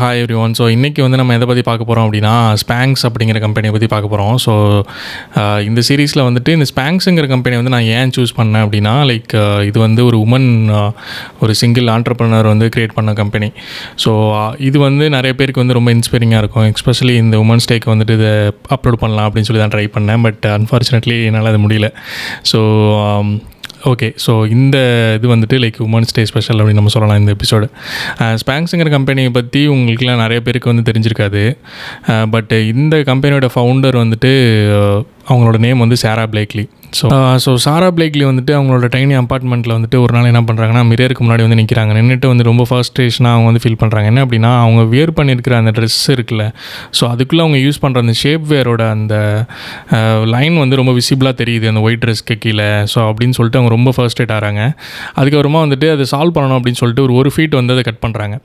Hi every one. So இன்றைக்கி வந்து நம்ம எதை பற்றி பார்க்க போகிறோம் அப்படின்னா, ஸ்பேங்க்ஸ் அப்படிங்கிற கம்பெனியை பற்றி பார்க்க போகிறோம். ஸோ இந்த சீரீஸில் வந்துட்டு இந்த ஸ்பேங்க்ஸுங்கிற கம்பெனி வந்து நான் ஏன் சூஸ் பண்ணேன் அப்படின்னா, இது வந்து ஒரு உமன் ஒரு சிங்கிள் ஆண்டர்ப்ரனர் வந்து க்ரியேட் பண்ண கம்பெனி. ஸோ இது வந்து நிறைய பேருக்கு வந்து ரொம்ப இன்ஸ்பைரிங்காக இருக்கும். எஸ்பெஷலி இந்த உமன்ஸ் டேக்கு வந்துட்டு இதை அப்லோட் பண்ணலாம் அப்படின்னு சொல்லி தான் ட்ரை பண்ணேன். பட் அன்ஃபார்ச்சுனேட்லி என்னால் அது முடியல. So okay. ஸோ இந்த இது வந்துட்டு உமன்ஸ் டே ஸ்பெஷல் அப்படின்னு நம்ம சொல்லலாம் இந்த எபிசோடு. ஸ்பேங்க்ஸுங்கிற கம்பெனியை பற்றி உங்களுக்குலாம் நிறைய பேருக்கு வந்து தெரிஞ்சிருக்காது. பட் இந்த கம்பெனியோட ஃபவுண்டர் வந்துட்டு அவங்களோட நேம் வந்து சாரா பிளேக்லி. ஸோ சாரா பிளேக்லி வந்துட்டு அவங்களோட டைனி அப்பார்ட்மெண்ட்டில் வந்துட்டு ஒரு நாள் என்ன பண்ணுறாங்கன்னா, மிரருக்கு முன்னாடி வந்து நிற்கிறாங்க. நின்றுட்டு வந்து ரொம்ப ஃபர்ஸ்ட்ரேஷனாக அவங்க வந்து ஃபீல் பண்ணுறாங்க. என்ன அப்படின்னா, அவங்க வியர் பண்ணியிருக்கிற அந்த ட்ரெஸ் இருக்குல்ல, ஸோ அதுக்குள்ளே அவங்க யூஸ் பண்ணுற அந்த ஷேப் வேரோட அந்த லைன் வந்து ரொம்ப விசிபிளாக தெரியுது அந்த ஒயிட் ட்ரெஸ்க்கு கீழே. ஸோ அப்படின்னு சொல்லிட்டு அவங்க ரொம்ப ஃபர்ஸ்ட்ரேட் ஆகிறாங்க. அதுக்கப்புறமா வந்துட்டு அதை சால்வ் பண்ணணும் அப்படின்னு சொல்லிட்டு ஒரு ஃபீட் வந்து அதை கட் பண்ணுறாங்க.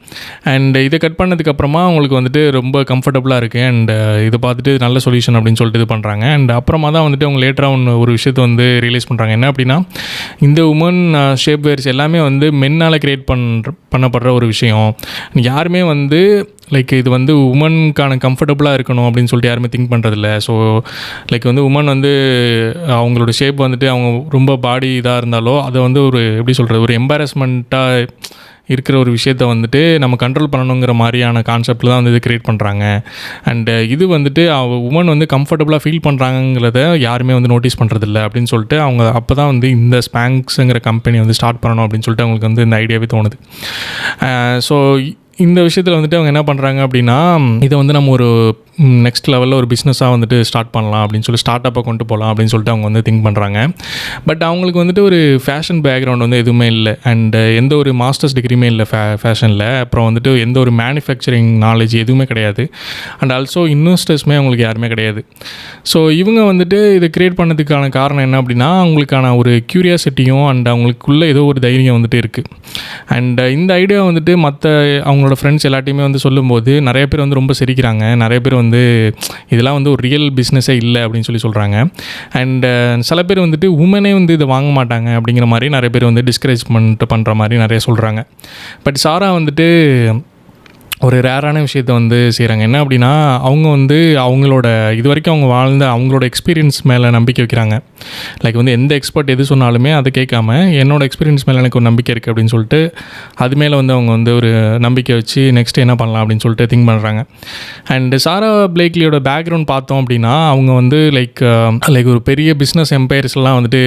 அண்ட் இதை கட் பண்ணதுக்கப்புறமா அவங்களுக்கு வந்துட்டு ரொம்ப கம்ஃபர்டபுளாக இருக்குது. அண்ட் இதை பார்த்துட்டு நல்ல சொல்யூஷன் அப்படின்னு சொல்லிட்டு இது பண்ணுறாங்க. அண்ட் அப்புறமா தான் வந்துட்டு அவங்க லேட்டராக ஒரு விஷயத்தை வந்து ரியலைஸ் பண்ணுறாங்க. என்ன அப்படின்னா, இந்த உமன் ஷேப் வேர்ஸ் எல்லாமே வந்து மென்னால் கிரியேட் பண்ணப்படுற ஒரு விஷயம். யாருமே வந்து இது வந்து உமனுக்கான கம்ஃபர்டபுளாக இருக்கணும் அப்படின்னு சொல்லிட்டு யாருமே திங்க் பண்ணுறதில்ல. ஸோ வந்து உமன் வந்து அவங்களோட ஷேப் வந்துட்டு அவங்க ரொம்ப பாடி இதாக இருந்தாலோ அதை வந்து ஒரு எப்படி சொல்கிறது, ஒரு எம்பாரஸ்மெண்ட்டாக இருக்கிற ஒரு விஷயத்த வந்துட்டு நம்ம கண்ட்ரோல் பண்ணணுங்கிற மாதிரியான கான்செப்டில் தான் வந்து இது க்ரியேட் பண்ணுறாங்க. அண்டு இது வந்துட்டு உமன் வந்து கம்ஃபர்டபுளாக ஃபீல் பண்ணுறாங்கிறத யாருமே வந்து நோட்டீஸ் பண்ணுறதில்ல அப்படின்னு சொல்லிட்டு அவங்க அப்போ தான் வந்து இந்த ஸ்பேங்க்ஸுங்கிற கம்பெனி வந்து ஸ்டார்ட் பண்ணணும் அப்படின்னு சொல்லிட்டு அவங்களுக்கு வந்து இந்த ஐடியாவே தோணுது. ஸோ இந்த விஷயத்தில் வந்துட்டு அவங்க என்ன பண்ணுறாங்க அப்படின்னா, இதை வந்து நம்ம ஒரு நெக்ஸ்ட் லெவலில் ஒரு பிஸ்னஸாக வந்துட்டு ஸ்டார்ட் பண்ணலாம் அப்படின்னு சொல்லி ஸ்டார்ட் அப்பை கொண்டு போகலாம் அப்படின்னு சொல்லிட்டு அவங்க வந்து திங்க் பண்ணுறாங்க. பட் அவங்களுக்கு வந்துட்டு ஒரு ஃபேஷன் பேக்ரவுண்ட் வந்து எதுவுமே இல்லை. அண்டு எந்த ஒரு மாஸ்டர்ஸ் டிகிரியுமே இல்லை ஃபேஷனில். அப்புறம் வந்துட்டு எந்த ஒரு மேனுஃபேக்சரிங் நாலேஜ் எதுவுமே கிடையாது. அண்ட் ஆல்சோ இன்வெஸ்டர்ஸுமே அவங்களுக்கு யாருமே கிடையாது. ஸோ இவங்க வந்துட்டு இதை க்ரியேட் பண்ணதுக்கான காரணம் என்ன அப்படின்னா, அவங்களுக்கான ஒரு க்யூரியாசிட்டியும் அண்ட் அவங்களுக்குள்ளே ஏதோ ஒரு தைரியம் வந்துட்டு இருக்குது. அண்ட் இந்த ஐடியா வந்துட்டு மற்ற அவங்களோட ஃப்ரெண்ட்ஸ் எல்லாத்தையுமே வந்து சொல்லும்போது நிறைய பேர் வந்து ரொம்ப சிரிக்கிறாங்க. நிறைய பேர் வந்து இதெல்லாம் வந்து ஒரு ரியல் பிஸ்னஸே இல்லை அப்படின்னு சொல்லி சொல்கிறாங்க. அண்டு சில பேர் வந்துட்டு உமனே வந்து இதை வாங்க மாட்டாங்க அப்படிங்கிற மாதிரி நிறைய பேர் வந்து டிஸ்கரேஜ்மெண்ட் பண்ணுற மாதிரி நிறைய சொல்கிறாங்க. பட் சாரா வந்துட்டு ஒரு ரேரான விஷயத்தை வந்து செய்கிறாங்க. என்ன அப்படின்னா, அவங்க வந்து அவங்களோட இது வரைக்கும் அவங்க வாழ்ந்த அவங்களோட எக்ஸ்பீரியன்ஸ் மேலே நம்பிக்கை வைக்கிறாங்க. வந்து எந்த எக்ஸ்பர்ட் எது சொன்னாலுமே அதை கேட்காம என்னோடய எக்ஸ்பீரியன்ஸ் மேலே எனக்கு ஒரு நம்பிக்கை இருக்குது அப்படின்னு சொல்லிட்டு அது மேலே வந்து அவங்க வந்து ஒரு நம்பிக்கை வச்சு நெக்ஸ்ட் என்ன பண்ணலாம் அப்படின்னு சொல்லிட்டு திங்க் பண்ணுறாங்க. அண்டு சாரா பிளேக்லியோட பேக்ரவுண்ட் பார்த்தோம் அப்படின்னா, அவங்க வந்து ஒரு பெரிய பிஸ்னஸ் எம்பையர்ஸ்லாம் வந்துட்டு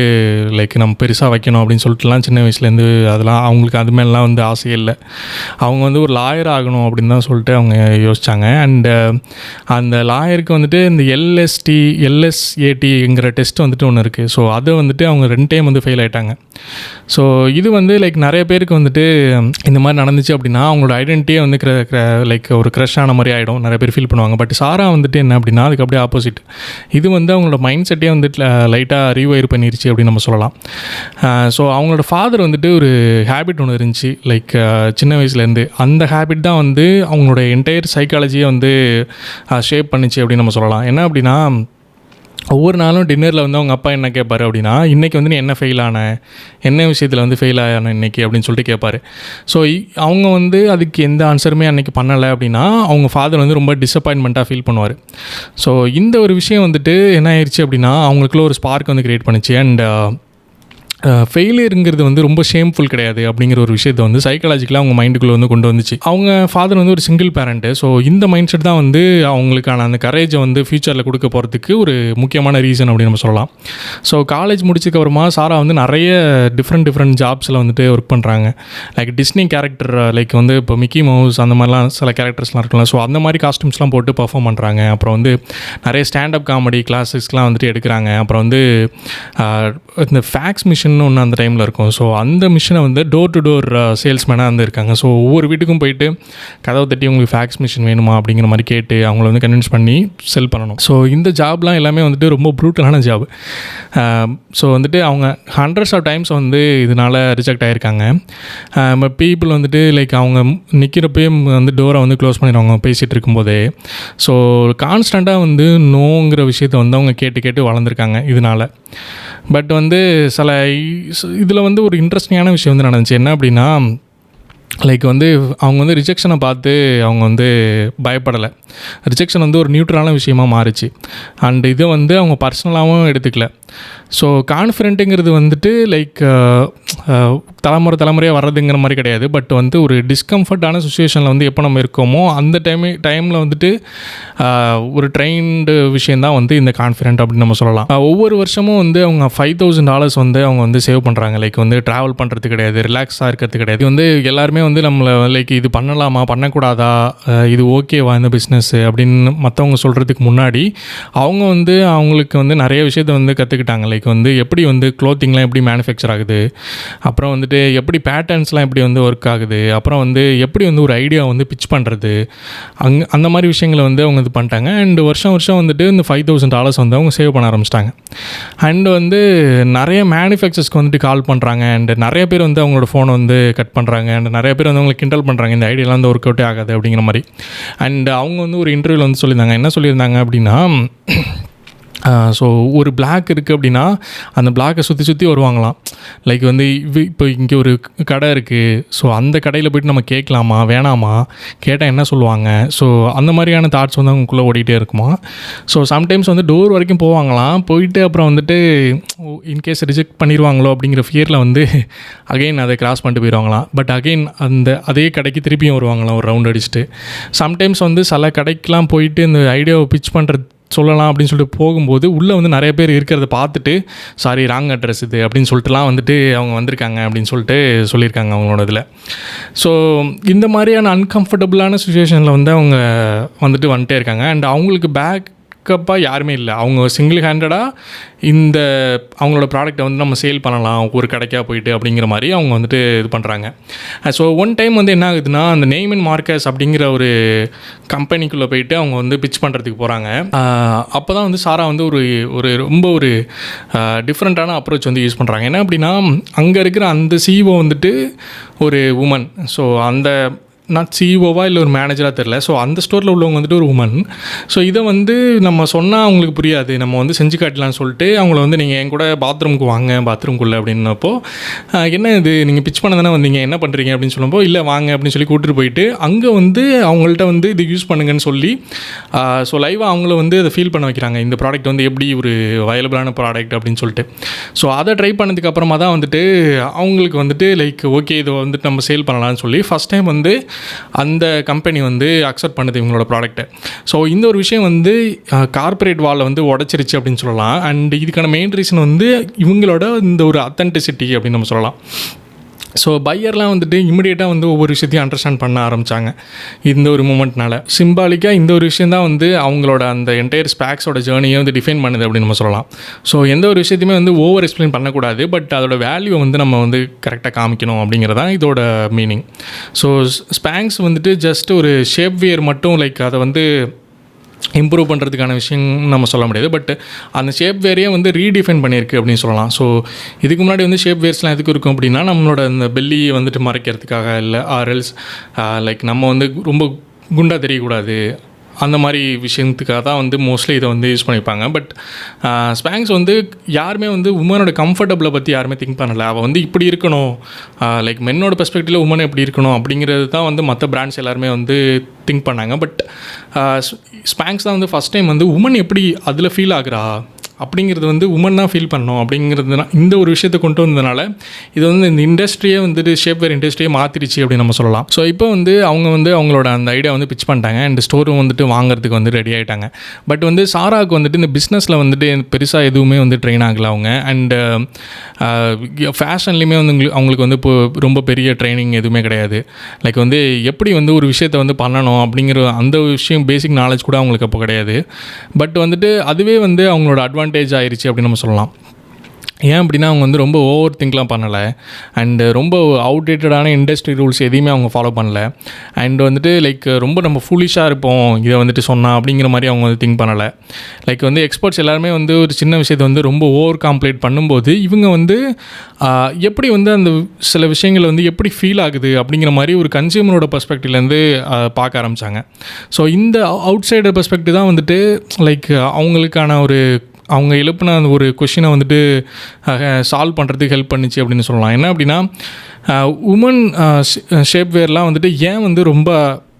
நம்ம பெருசாக வைக்கணும் அப்படின்னு சொல்லிட்டுலாம் சின்ன வயசுலேருந்து அதெல்லாம் அவங்களுக்கு அது மேலாம் வந்து ஆசையே இல்லை. அவங்க வந்து ஒரு லாயர் ஆகணும் அப்படின்னு தான் சொல்லிட்டு அவங்க யோசித்தாங்க. அண்டு அந்த லாயருக்கு வந்துட்டு இந்த எல்எஸ்ஏடிங்கிற டெஸ்ட் வந்துட்டு ஒன்று இருக்குது. ஸோ அதை வந்துட்டு அவங்க 2 டைம் வந்து ஃபெயில் ஆகிட்டாங்க. ஸோ இது வந்து நிறைய பேருக்கு வந்துட்டு இந்த மாதிரி நடந்துச்சு அப்படின்னா அவங்களோட ஐடென்டிட்டியே வந்து ஒரு க்ரஷ் ஆன மாதிரி ஆகிடும். நிறைய பேர் ஃபீல் பண்ணுவாங்க. பட் சாரா வந்துட்டு என்ன அப்படின்னா, அதுக்கு அப்படியே ஆப்போசிட். இது வந்து அவங்களோட மைண்ட் செட்டே வந்துட்டு லைட்டாக ரீவைர் பண்ணிருச்சு அப்படின்னு நம்ம சொல்லலாம். ஸோ அவங்களோட ஃபாதர் வந்துட்டு ஒரு ஹேபிட் ஒன்று இருந்துச்சு சின்ன வயசுலேருந்து. அந்த ஹேபிட் தான் வந்து அவங்களோட என்டையர் சைக்காலஜியை வந்து ஷேப் பண்ணிச்சு அப்படின்னு நம்ம சொல்லலாம். என்ன அப்படின்னா, ஒவ்வொரு நாளும் டின்னரில் வந்து அவங்க அப்பா என்ன கேட்பார் அப்படின்னா, இன்றைக்கி வந்து நீ என்ன ஃபெயில் ஆன, என்ன விஷயத்தில் வந்து ஃபெயில் ஆன இன்றைக்கி அப்படின்னு சொல்லிட்டு கேட்பார். ஸோ அவங்க வந்து அதுக்கு எந்த ஆன்சருமே அன்றைக்கி பண்ணலை அப்படின்னா அவங்க ஃபாதர் வந்து ரொம்ப டிசப்பாயின்மெண்ட்டாக ஃபீல் பண்ணுவார். ஸோ இந்த ஒரு விஷயம் வந்துட்டு என்ன ஆயிடுச்சு அப்படின்னா, அவங்களுக்குள்ள ஒரு ஸ்பார்க் வந்து க்ரியேட் பண்ணிச்சு. அண்ட் ஃபெயிலியருங்கிறது வந்து ரொம்ப ஷேம்ஃபுல் கிடையாது அப்படிங்கிற ஒரு விஷயத்தை வந்து சைக்காலஜிக்கலாக அவங்க மைண்டுக்குள்ளே வந்து கொண்டு வந்துச்சு. அவங்க ஃபாதர் வந்து ஒரு சிங்கிள் பேரண்ட்டு. ஸோ இந்த மைண்ட் செட் தான் வந்து அவங்களுக்கான அந்த கரேஜை வந்து ஃப்யூச்சரில் கொடுக்க போகிறதுக்கு ஒரு முக்கியமான ரீசன் அப்படின்னு நம்ம சொல்லலாம். ஸோ காலேஜ் முடிச்சதுக்கப்புறமா சாரா வந்து நிறைய டிஃப்ரெண்ட் ஜாப்ஸில் வந்துட்டு ஒர்க் பண்ணுறாங்க. டிஸ்னி கேரக்டர் வந்து இப்போ மிக்கி மவுஸ் அந்த மாதிரிலாம் சில கேரக்டர்ஸ்லாம் இருக்கலாம். ஸோ அந்த மாதிரி காஸ்டியூம்ஸ்லாம் போட்டு பர்ஃபார்ம் பண்ணுறாங்க. அப்புறம் வந்து நிறைய ஸ்டாண்டப் காமெடி கிளாஸஸ்லாம் வந்துட்டு எடுக்கிறாங்க. அப்புறம் வந்து இந்த ஃபேக்ஸ் மிஷின் ஒன்று அந்த டைமில் இருக்கும். ஸோ அந்த மிஷினை வந்து டோர் டு டோர் சேல்ஸ்மேனாக வந்து இருக்காங்க. ஸோ ஒவ்வொரு வீட்டுக்கும் போயிட்டு கதவை தட்டி உங்களுக்கு ஃபேக்ஸ் மிஷின் வேணுமா அப்படிங்கிற மாதிரி கேட்டு அவங்கள வந்து கன்வின்ஸ் பண்ணி செல் பண்ணணும். ஸோ இந்த ஜாப்லாம் எல்லாமே வந்துட்டு ரொம்ப ப்ரூட்டலான ஜாப். ஸோ வந்துட்டு அவங்க ஹண்ட்ரட்ஸ் ஆஃப் டைம்ஸ் வந்து இதனால் ரிஜெக்ட் ஆகியிருக்காங்க. பீப்புள் வந்துட்டு அவங்க நிற்கிறப்பையும் வந்து டோரை வந்து க்ளோஸ் பண்ணிடுவாங்க பேசிகிட்டு இருக்கும்போதே. ஸோ கான்ஸ்டண்ட்டாக வந்து நோங்கிற விஷயத்தை வந்து அவங்க கேட்டு வளர்ந்துருக்காங்க இதனால். பட் வந்து சில இதில் வந்து ஒரு இன்ட்ரெஸ்டிங்கான விஷயம் வந்து நடந்துச்சு. என்ன அப்படின்னா, லைக் வந்து அவங்க வந்து ரிஜெக்ஷனை பார்த்து அவங்க வந்து பயப்படலை. ரிஜெக்ஷன் வந்து ஒரு நியூட்ரலான விஷயமா மாறிச்சு. அண்ட் இதை வந்து அவங்க பர்சனலாகவும் எடுத்துக்கல. ஸோ கான்ஃபிடென்ட்டுங்கிறது வந்துட்டு லைக் தலைமுறையாக வர்றதுங்கிற மாதிரி கிடையாது. பட் வந்து ஒரு டிஸ்கம்ஃபர்டான சுச்சுவேஷனில் வந்து எப்போ நம்ம இருக்கோமோ அந்த டைமில் வந்துட்டு ஒரு ட்ரெயின்டு விஷயந்தான் வந்து இந்த கான்ஃபிடென்ட் அப்படின்னு நம்ம சொல்லலாம். ஒவ்வொரு வருஷமும் வந்து அவங்க $5,000 வந்து அவங்க வந்து சேவ் பண்ணுறாங்க. லைக் வந்து ட்ராவல் பண்ணுறது கிடையாது, ரிலாக்ஸாக இருக்கிறது கிடையாது. வந்து எல்லாருமே வந்து நம்மளை லைக் இது பண்ணலாமா பண்ணக்கூடாதா, இது ஓகேவா இந்த பிஸ்னஸ் அப்படின்னு மற்றவங்க சொல்கிறதுக்கு முன்னாடி அவங்க வந்து அவங்களுக்கு வந்து நிறைய விஷயத்தை வந்து கற்றுக்கிட்டாங்க. லைக் வந்து எப்படி வந்து க்ளோத்திங்லாம் எப்படி மேனுஃபேக்சர் ஆகுது, அப்புறம் வந்துட்டு எப்படி பேட்டர்ன்ஸ்லாம் எப்படி வந்து ஒர்க் ஆகுது, அப்புறம் வந்து எப்படி வந்து ஒரு ஐடியா வந்து பிச் பண்ணுறது, அந்த மாதிரி விஷயங்களை வந்து அவங்க இது பண்ணிட்டாங்க. அண்ட் வருஷம் வந்துட்டு இந்த $5,000 வந்து அவங்க சேவ் பண்ண ஆரம்பிச்சிட்டாங்க. அண்ட் வந்து நிறைய மேனுஃபேக்சர்ஸ்க்கு வந்துட்டு கால் பண்ணுறாங்க. அண்ட் நிறைய பேர் வந்து அவங்களோட ஃபோனை வந்து கட் பண்ணுறாங்க. அண்ட் நிறைய பேர் வந்து அவங்களை கிண்டல் பண்ணுறாங்க, இந்த ஐடியாலாம் வந்து ஒர்க் அவுட்டே ஆகாது அப்படிங்கிற மாதிரி. அண்ட் அவங்க வந்து ஒரு இன்டர்வியூவில் வந்து சொல்லியிருந்தாங்க, என்ன சொல்லியிருந்தாங்க அப்படின்னா, ஸோ ஒரு பிளாக் இருக்குது அப்படின்னா அந்த பிளாக்கை சுற்றி வருவாங்களாம். லைக் வந்து இப்போ இங்கே ஒரு கடை இருக்குது, ஸோ அந்த கடையில் போய்ட்டு நம்ம கேட்கலாமா வேணாமா, கேட்டால் என்ன சொல்லுவாங்க, ஸோ அந்த மாதிரியான தாட்ஸ் வந்து அவங்களுக்குள்ளே ஓடிட்டே இருக்குமா. ஸோ சம்டைம்ஸ் வந்து டோர் வரைக்கும் போவாங்களாம், போயிட்டு அப்புறம் வந்துட்டு இன்கேஸ் ரிஜெக்ட் பண்ணிடுவாங்களோ அப்படிங்கிற ஃபியரில் வந்து அகெயின் அதை கிராஸ் பண்ணிட்டு போயிடுவாங்களாம். பட் அகெயின் அதே கடைக்கு திருப்பியும் வருவாங்களாம் ஒரு ரவுண்ட் அடிச்சுட்டு. சம்டைம்ஸ் வந்து சில கடைக்கெலாம் போயிட்டு இந்த ஐடியாவை பிச் பண்ணுறது சொல்லலாம் அப்படின்னு சொல்லிட்டு போகும்போது உள்ளே வந்து நிறைய பேர் இருக்கிறத பார்த்துட்டு, சாரி ராங் அட்ரஸ் இது அப்படின்னு சொல்லிட்டுலாம் வந்துட்டு அவங்க வந்திருக்காங்க அப்படின்னு சொல்லிட்டு சொல்லியிருக்காங்க அவங்களோட இதில். ஸோ இந்த மாதிரியான அன்கம்ஃபர்டபுளான சுச்சுவேஷனில் வந்து அவங்க வந்துட்டே இருக்காங்க. அண்ட் அவங்களுக்கு பேக்கப்பாக யாருமே இல்லை. அவங்க சிங்கிள் ஹேண்டடாக இந்த அவங்களோட ப்ராடக்ட்டை வந்து நம்ம சேல் பண்ணலாம் ஒரு கடைக்காக போயிட்டு அப்படிங்கிற மாதிரி அவங்க வந்துட்டு இது பண்ணுறாங்க. ஸோ ஒன் டைம் வந்து என்ன ஆகுதுன்னா, அந்த நேம் அண்ட் மார்க்கர்ஸ் அப்படிங்கிற ஒரு கம்பெனிக்குள்ளே போயிட்டு அவங்க வந்து பிச் பண்ணுறதுக்கு போகிறாங்க. அப்போ தான் வந்து சாரா வந்து ஒரு ரொம்ப ஒரு டிஃப்ரெண்ட்டான அப்ரோச் வந்து யூஸ் பண்ணுறாங்க. என்ன அப்படின்னா, அங்கே இருக்கிற அந்த சிஇஓ வந்துட்டு ஒரு உமன். ஸோ அந்த நாட் சிஇஓவா இல்லை ஒரு மேனேஜராக தெரில. ஸோ அந்த ஸ்டோரில் உள்ளவங்க வந்துட்டு ஒரு உமன். ஸோ இதை வந்து நம்ம சொன்னால் அவங்களுக்கு புரியாது, நம்ம வந்து செஞ்சு காட்டலான்னு சொல்லிட்டு அவங்கள வந்து நீங்கள் என் கூட பாத்ரூமுக்கு வாங்க, பாத்ரூம்குள்ளே அப்படின்னப்போ, என்ன இது நீங்கள் பிச் பண்ண தானே வந்தீங்க, என்ன பண்ணுறீங்க அப்படின்னு சொல்லும்போது, இல்லை வாங்க அப்படின்னு சொல்லி கூப்பிட்டு போயிட்டு அங்கே வந்து அவங்கள்ட்ட வந்து இது யூஸ் பண்ணுங்கன்னு சொல்லி ஸோ லைவாக அவங்கள வந்து அதை ஃபீல் பண்ண வைக்கிறாங்க, இந்த ப்ராடக்ட் வந்து எப்படி ஒரு வயலபிளான ப்ராடக்ட் அப்படின்னு சொல்லிட்டு. ஸோ அதை ட்ரை பண்ணதுக்கு அப்புறமா தான் வந்துட்டு அவங்களுக்கு வந்துட்டு லைக் ஓகே இதை வந்துட்டு நம்ம சேல் பண்ணலான்னு சொல்லி ஃபஸ்ட் டைம் வந்து அந்த கம்பெனி வந்து அக்செப்ட் பண்ணுது இவங்களோட ப்ராடக்ட்டை. ஸோ இந்த ஒரு விஷயம் வந்து கார்ப்பரேட் வாலை வந்து உடச்சிருச்சு அப்படின்னு சொல்லலாம். அண்ட் இதுக்கான மெயின் ரீசன் வந்து இவங்களோட இந்த ஒரு அத்தன்டிசிட்டி அப்படின்னு நம்ம சொல்லலாம். ஸோ பையர்லாம் வந்துட்டு இமிடியேட்டாக வந்து ஒவ்வொரு விஷயத்தையும் அண்டர்ஸ்டாண்ட் பண்ண ஆரம்பித்தாங்க இந்த ஒரு மூமெண்ட்னால. சிம்பாலிக்காக இந்த ஒரு விஷயம் தான் வந்து அவங்களோட அந்த என்டையர் ஸ்பேக்ஸோட ஜேர்னியை வந்து டிஃபைன் பண்ணுது அப்படின்னு நம்ம சொல்லலாம். ஸோ எந்த ஒரு விஷயத்தையுமே வந்து ஓவர் எக்ஸ்பிளைன் பண்ணக்கூடாது, பட் அதோட வேல்யூவை வந்து நம்ம வந்து கரெக்டாக காமிக்கணும் அப்படிங்கிறதான் இதோட மீனிங். ஸோ ஸ்பேங்க்ஸ் வந்துட்டு ஜஸ்ட் ஒரு ஷேப் வியர் மட்டும், லைக் அதை வந்து இம்ப்ரூவ் பண்ணுறதுக்கான விஷயம் நம்ம சொல்ல முடியாது. பட் அந்த ஷேப் வேரையே வந்து ரீடிஃபைன் பண்ணியிருக்கு அப்படின்னு சொல்லலாம். ஸோ இதுக்கு முன்னாடி வந்து ஷேப் வேர்ஸ்லாம் எதுக்கு இருக்கும் அப்படின்னா, நம்மளோட அந்த பெல்லியை வந்துட்டு மறைக்கிறதுக்காக, இல்லை ஆர்எல்ஸ் லைக் நம்ம வந்து ரொம்ப குண்டாக தெரியக்கூடாது, அந்த மாதிரி விஷயத்துக்காக தான் வந்து மோஸ்ட்லி இதை வந்து யூஸ் பண்ணிப்பாங்க. பட் ஸ்பேங்க்ஸ் வந்து யாருமே வந்து உமனோட கம்ஃபர்டபுளை பற்றி யாருமே திங்க் பண்ணலை. அவள் வந்து இப்படி இருக்கணும், லைக் மென்னோட பெர்ஸ்பெக்டிவில் உமன் எப்படி இருக்கணும் அப்படிங்கிறது தான் வந்து மற்ற பிராண்ட்ஸ் எல்லாருமே வந்து திங்க் பண்ணாங்க. பட் ஸ்பேங்க்ஸ் தான் வந்து ஃபஸ்ட் டைம் வந்து உமன் எப்படி அதில் ஃபீல் ஆகுறா அப்படிங்கிறது வந்து உமன் தான் ஃபீல் பண்ணணும் அப்படிங்கிறதுனா இந்த ஒரு விஷயத்தை கொண்டு வந்ததுனால இது வந்து இந்த இண்டஸ்ட்ரியே வந்துட்டு ஷேப்வேர் இண்டஸ்ட்ரியே மாற்றிடுச்சு அப்படின்னு நம்ம சொல்லலாம். ஸோ இப்போ வந்து அவங்க வந்து அவங்களோட அந்த ஐடியா வந்து பிச் பண்ணிட்டாங்க. அண்ட் ஸ்டோரும் வந்துட்டு வாங்குறதுக்கு வந்து ரெடி ஆகிட்டாங்க. பட் வந்து சாராவுக்கு வந்துட்டு இந்த பிஸ்னஸில் வந்துட்டு பெருசாக எதுவுமே வந்து ட்ரெயின் ஆகலை அவங்க. அண்டு ஃபேஷன்லேயுமே வந்து அவங்களுக்கு வந்து இப்போ ரொம்ப பெரிய ட்ரைனிங் எதுவுமே கிடையாது. லைக் வந்து எப்படி வந்து ஒரு விஷயத்தை வந்து பண்ணணும் அப்படிங்கிற அந்த விஷயம் பேசிக் நாலேஜ் கூட அவங்களுக்கு அப்போ கிடையாது. பட் வந்துட்டு அதுவே வந்து அவங்களோட அட்வான்டேஜ் ஆயிடுச்சு அப்படின்னு நம்ம சொல்லலாம். ஏன் அப்படின்னா அவங்க வந்து ரொம்ப ஓவர் திங்க்லாம் பண்ணலை. அண்டு ரொம்ப அவுடேட்டடான இண்டஸ்ட்ரி ரூல்ஸ் எதையுமே அவங்க ஃபாலோ பண்ணலை. அண்ட் வந்துட்டு லைக் ரொம்ப நம்ம ஃபுல்லிஷாக இருப்போம் இதை வந்துட்டு சொன்னால் அப்படிங்கிற மாதிரி அவங்க வந்து திங்க் பண்ணலை. லைக் வந்து எக்ஸ்பர்ட்ஸ் எல்லாருமே வந்து ஒரு சின்ன விஷயத்தை வந்து ரொம்ப ஓவர் காம்ப்ளீட் பண்ணும்போது இவங்க வந்து எப்படி வந்து அந்த சில விஷயங்கள் வந்து எப்படி ஃபீல் ஆகுது அப்படிங்கிற மாதிரி ஒரு கன்சியூமரோட பெர்ஸ்பெக்டிவ்லேருந்து பார்க்க ஆரம்பித்தாங்க. ஸோ இந்த அவுட் சைடர் பெர்ஸ்பெக்டிவ் தான் வந்துட்டு லைக் அவங்களுக்கான ஒரு அவங்க எழுப்பின அந்த ஒரு கொஷினை வந்துட்டு சால்வ் பண்ணுறதுக்கு ஹெல்ப் பண்ணிச்சு அப்படின்னு சொல்லலாம். என்ன அப்படின்னா உமன் ஷேப் வேர்லாம் வந்துட்டு ஏன் வந்து ரொம்ப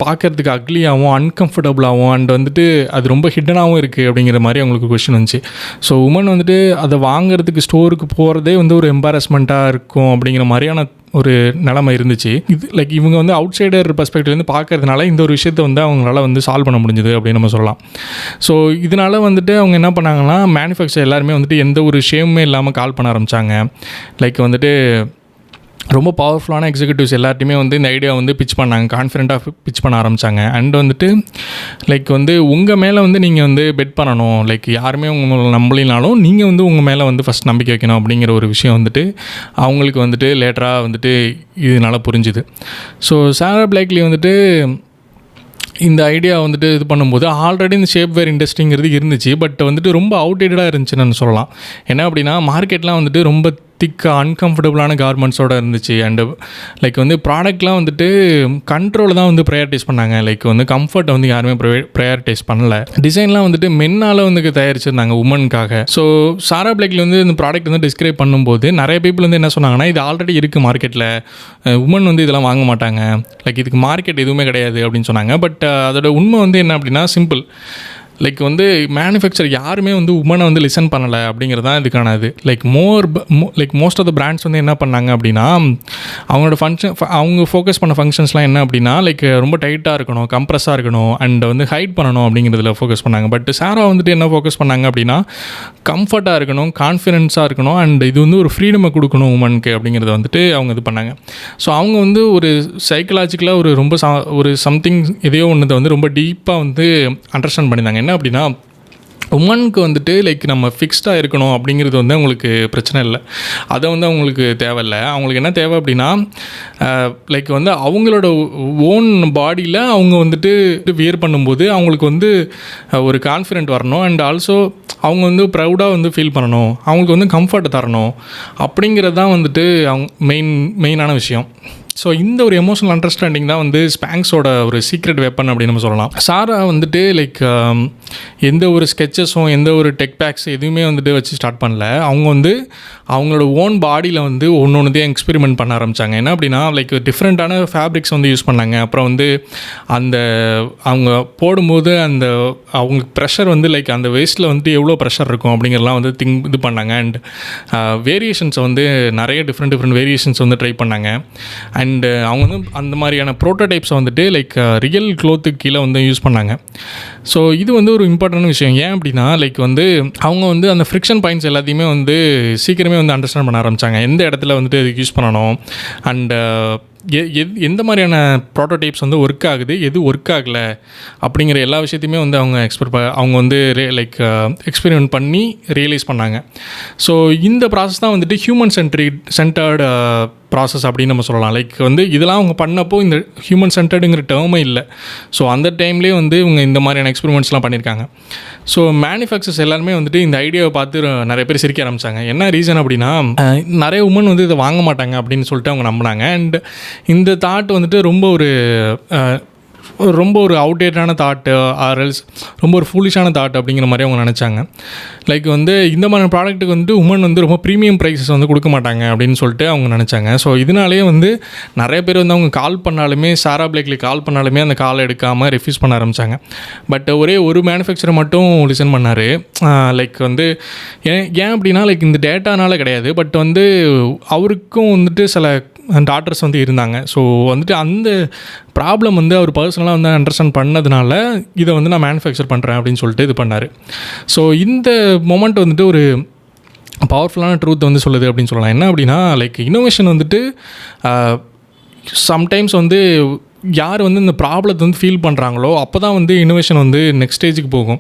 பார்க்குறதுக்கு அக்லியாகவும் அன்கம்ஃபர்டபுளாகவும் அண்ட் வந்துட்டு அது ரொம்ப ஹிட்டனாகவும் இருக்குது அப்படிங்கிற மாதிரி அவங்களுக்கு கொஷின் வந்துச்சு. ஸோ உமன் வந்துட்டு அதை வாங்குறதுக்கு ஸ்டோருக்கு போகிறதே வந்து ஒரு எம்பாரஸ்மெண்ட்டாக இருக்கும் அப்படிங்கிற மாதிரியான ஒரு நிலைமை இருந்துச்சு. இது லைக் இவங்க வந்து அவுட் சைடர் பெர்ஸ்பெக்டிவ்லேருந்து பார்க்கறதுனால இந்த ஒரு விஷயத்தை வந்து அவங்களால வந்து சால்வ் பண்ண முடிஞ்சுது அப்படின்னு நம்ம சொல்லலாம். ஸோ இதனால் வந்துட்டு அவங்க என்ன பண்ணாங்கன்னா மேனுஃபேக்சர் எல்லாருமே வந்துட்டு எந்த ஒரு ஷேமுமே இல்லாமல் கால் பண்ண ஆரம்பித்தாங்க. லைக் வந்துட்டு ரொம்ப பவர்ஃபுல்லான எக்ஸிக்யூட்டிவ்ஸ் எல்லாத்தையுமே வந்து இந்த ஐடியா வந்து பிச் பண்ணாங்க, கான்ஃபிடென்ட்டாக பிச் பண்ண ஆரம்பித்தாங்க. அண்ட் வந்துட்டு லைக் வந்து உங்கள் மேலே வந்து நீங்கள் வந்து பெட் பண்ணணும், லைக் யாருமே உங்களை நம்பலினாலும் நீங்கள் வந்து உங்கள் மேலே வந்து ஃபஸ்ட் நம்பிக்கை வைக்கணும் அப்படிங்கிற ஒரு விஷயம் வந்துட்டு அவங்களுக்கு வந்துட்டு லேட்டராக வந்துட்டு இதனால் புரிஞ்சுது. ஸோ சாரா பிளாக்லி வந்துட்டு இந்த ஐடியா வந்துட்டு இது பண்ணும்போது ஆல்ரெடி இந்த ஷேப் வேர் இண்டஸ்ட்ரிங்கிறது இருந்துச்சு, பட் வந்துட்டு ரொம்ப அவுடேட்டடாக இருந்துச்சுன்னு சொல்லலாம். என்ன அப்படின்னா மார்க்கெட்லாம் வந்துட்டு ரொம்ப திக்காக அன்கம்ஃபர்டபுளான கார்மெண்ட்ஸோடு இருந்துச்சு. அண்டு லைக் வந்து ப்ராடக்ட்லாம் வந்துட்டு கண்ட்ரோல் தான் வந்து ப்ரையாரிட்டைஸ் பண்ணாங்க. லைக் வந்து கம்ஃபர்ட்டை வந்து யாருமே ப்ரையாரிட்டைஸ் பண்ணல. டிசைன்லாம் வந்துட்டு மென்னால் வந்து தயாரிச்சிருந்தாங்க உமனுக்காக. ஸோ சாரா பிளாக்லி வந்து இந்த ப்ராடக்ட் வந்து டிஸ்கிரைப் பண்ணும்போது நிறைய பீப்புள் வந்து என்ன சொன்னாங்கன்னா இது ஆல்ரெடி இருக்குது மார்க்கெட்டில், உமன் வந்து இதெல்லாம் வாங்க மாட்டாங்க, லைக் இதுக்கு மார்க்கெட் எதுவுமே கிடையாது அப்படின்னு சொன்னாங்க. பட் அதோட உண்மை வந்து என்ன அப்படின்னா சிம்பிள். லைக் வந்து மேனுஃபேக்சர் யாருமே வந்து உமனை வந்து லிசன் பண்ணலை அப்படிங்கிறது தான் இதுக்கான இது. Like most of the brands வந்து என்ன பண்ணாங்க அப்படின்னா அவங்களோட அவங்க ஃபோக்கஸ் பண்ண ஃபங்க்ஷன்ஸ்லாம் என்ன அப்படின்னா லைக் ரொம்ப டைட்டாக இருக்கணும், கம்ப்ரெஸ்ஸாக இருக்கணும் அண்ட் வந்து ஹைட் பண்ணணும் அப்படிங்கிறதுல ஃபோக்கஸ் பண்ணாங்க. பட் சாரா வந்துட்டு என்ன ஃபோக்கஸ் பண்ணாங்க அப்படின்னா கம்ஃபர்ட்டாக இருக்கணும், கான்ஃபிடென்ஸாக இருக்கணும் அண்ட் இது வந்து ஒரு ஃப்ரீடமை கொடுக்கணும் உமனுக்கு அப்படிங்கிறத வந்துட்டு அவங்க இது பண்ணாங்க. ஸோ அவங்க வந்து ஒரு சைக்கலாஜிக்கலாக ஒரு சம்திங் எதையோ ஒன்றதை வந்து ரொம்ப டீப்பாக வந்து அண்டர்ஸ்டாண்ட் பண்ணியிருந்தாங்க. என்ன அப்படின்னா உமனுக்கு வந்துட்டு லைக் நம்ம ஃபிக்ஸ்டாக இருக்கணும் அப்படிங்கிறது வந்து அவங்களுக்கு பிரச்சனை இல்லை, அதை வந்து அவங்களுக்கு தேவையில்லை. அவங்களுக்கு என்ன தேவை அப்படின்னா லைக் வந்து அவங்களோட ஓன் பாடியில் அவங்க வந்துட்டு வியர் பண்ணும்போது அவங்களுக்கு வந்து ஒரு கான்ஃபிடென்ட் வரணும் அண்ட் ஆல்சோ அவங்க வந்து ப்ரௌடாக வந்து ஃபீல் பண்ணணும், அவங்களுக்கு வந்து கம்ஃபர்ட் தரணும் அப்படிங்கிறது தான் வந்துட்டு அவங்க மெயினான விஷயம். ஸோ இந்த ஒரு எமோஷனல் அண்டர்ஸ்டாண்டிங் தான் வந்து ஸ்பாங்க்ஸோட ஒரு சீக்ரெட் வெப்பன் அப்படின்னு நம்ம சொல்லலாம். சாரா வந்துட்டு லைக் எந்த ஒரு ஸ்கெச்சஸும் எந்த ஒரு டெக் பேக்ஸ் எதுவுமே வந்துட்டு வச்சு ஸ்டார்ட் பண்ணல. அவங்க வந்து அவங்களோட ஓன் பாடியில் வந்து ஒன்றொன்றுதையும் எக்ஸ்பெரிமெண்ட் பண்ண ஆரம்பித்தாங்க. என்ன அப்படின்னா லைக் டிஃப்ரெண்ட்டான ஃபேப்ரிக்ஸ் வந்து யூஸ் பண்ணாங்க. அப்புறம் வந்து அந்த அவங்க போடும்போது அந்த அவங்களுக்கு ப்ரெஷர் வந்து லைக் அந்த வேஸ்ட்டில் வந்துட்டு எவ்வளோ ப்ரெஷர் இருக்கும் அப்படிங்கிறலாம் வந்து இது பண்ணாங்க. அண்ட் வேரியேஷன்ஸை வந்து நிறைய டிஃப்ரெண்ட் வேரியேஷன்ஸ் வந்து ட்ரை பண்ணாங்க. அண்டு அவங்க வந்து அந்த மாதிரியான ப்ரோட்டோடைப்ஸை வந்துட்டு லைக் ரியல் க்ளோத்துக்கு கீழே வந்து யூஸ் பண்ணாங்க. ஸோ இது வந்து ஒரு இம்பார்ட்டன்ட் விஷயம். ஏன் அப்படின்னா லைக் வந்து அவங்க வந்து அந்த ஃப்ரிக்ஷன் பாயிண்ட்ஸ் எல்லாத்தையுமே வந்து சீக்கிரமே வந்து அண்டர்ஸ்டாண்ட் பண்ண ஆரம்பித்தாங்க. எந்த இடத்துல வந்துட்டு இதுக்கு யூஸ் பண்ணணும் அண்டு எந்த மாதிரியான ப்ரோட்டோடைப்ஸ் வந்து ஒர்க் ஆகுது, எது ஒர்க் ஆகலை அப்படிங்கிற எல்லா விஷயத்தையுமே வந்து அவங்க வந்து லைக் எக்ஸ்பெரிமெண்ட் பண்ணி ரியலைஸ் பண்ணாங்க. ஸோ இந்த ப்ராசஸ் தான் வந்துட்டு ஹியூமன் சென்டர்டு ப்ராசஸ் அப்படின்னு நம்ம சொல்லலாம். லைக் வந்து இதெல்லாம் அவங்க பண்ணப்போ இந்த ஹியூமன் சென்டர்டுங்கிற டேர்மே இல்லை. ஸோ அந்த டைம்லேயே வந்து இவங்க இந்த மாதிரியான எக்ஸ்பெரிமெண்ட்ஸ்லாம் பண்ணியிருக்காங்க. ஸோ மேனுஃபேக்சர்ஸ் எல்லாருமே வந்துட்டு இந்த ஐடியாவை பார்த்து நிறைய பேர் சிரிக்க ஆரம்பித்தாங்க. என்ன ரீசன் அப்படின்னா நிறைய உமன் வந்து இதை வாங்க மாட்டாங்க அப்படின்னு சொல்லிட்டு அவங்க நம்பினாங்க. அண்ட் இந்த தாட் வந்துட்டு ரொம்ப ஒரு அவுடேட்டான தாட்டு ஆர்எல்ஸ் ரொம்ப ஒரு ஃபூலிஷான தாட் அப்படிங்கிற மாதிரி அவங்க நினச்சாங்க. லைக் வந்து இந்த மாதிரி ப்ராடக்ட்டுக்கு வந்து உமன் வந்து ரொம்ப ப்ரீமியம் ப்ரைஸஸ் வந்து கொடுக்க மாட்டாங்க அப்படின்னு சொல்லிட்டு அவங்க நினச்சாங்க. ஸோ இதனாலே வந்து நிறைய பேர் வந்து அவங்க கால் பண்ணாலுமே சாரா பிளாக்லி கால் பண்ணாலுமே அந்த கால் எடுக்காமல் ரெஃப்யூஸ் பண்ண ஆரம்பித்தாங்க. பட் ஒரே ஒரு மேனுஃபேக்சரை மட்டும் லிசன் பண்ணார். லைக் வந்து ஏன் அப்படின்னா லைக் இந்த டேட்டானால கிடையாது, பட் வந்து அவருக்கும் வந்துட்டு சில டாட்டர்ஸ் வந்து இருந்தாங்க. ஸோ வந்துட்டு அந்த ப்ராப்ளம் வந்து அவர் பர்சனலாக வந்து அண்டர்ஸ்டாண்ட் பண்ணதுனால இதை வந்து நான் மேனுஃபேக்சர் பண்ணுறேன் அப்படின்னு சொல்லிட்டு இது பண்ணார். ஸோ இந்த மொமெண்ட் வந்துட்டு ஒரு பவர்ஃபுல்லான ட்ரூத் வந்து சொல்லுது அப்படின்னு சொல்லலாம். என்ன அப்படின்னா லைக் இன்னோவேஷன் வந்துட்டு சம்டைம்ஸ் வந்து யார் வந்து இந்த ப்ராப்ளத்தை வந்து ஃபீல் பண்ணுறாங்களோ அப்போ தான் வந்து இன்னோவேஷன் வந்து நெக்ஸ்ட் ஸ்டேஜுக்கு போகும்.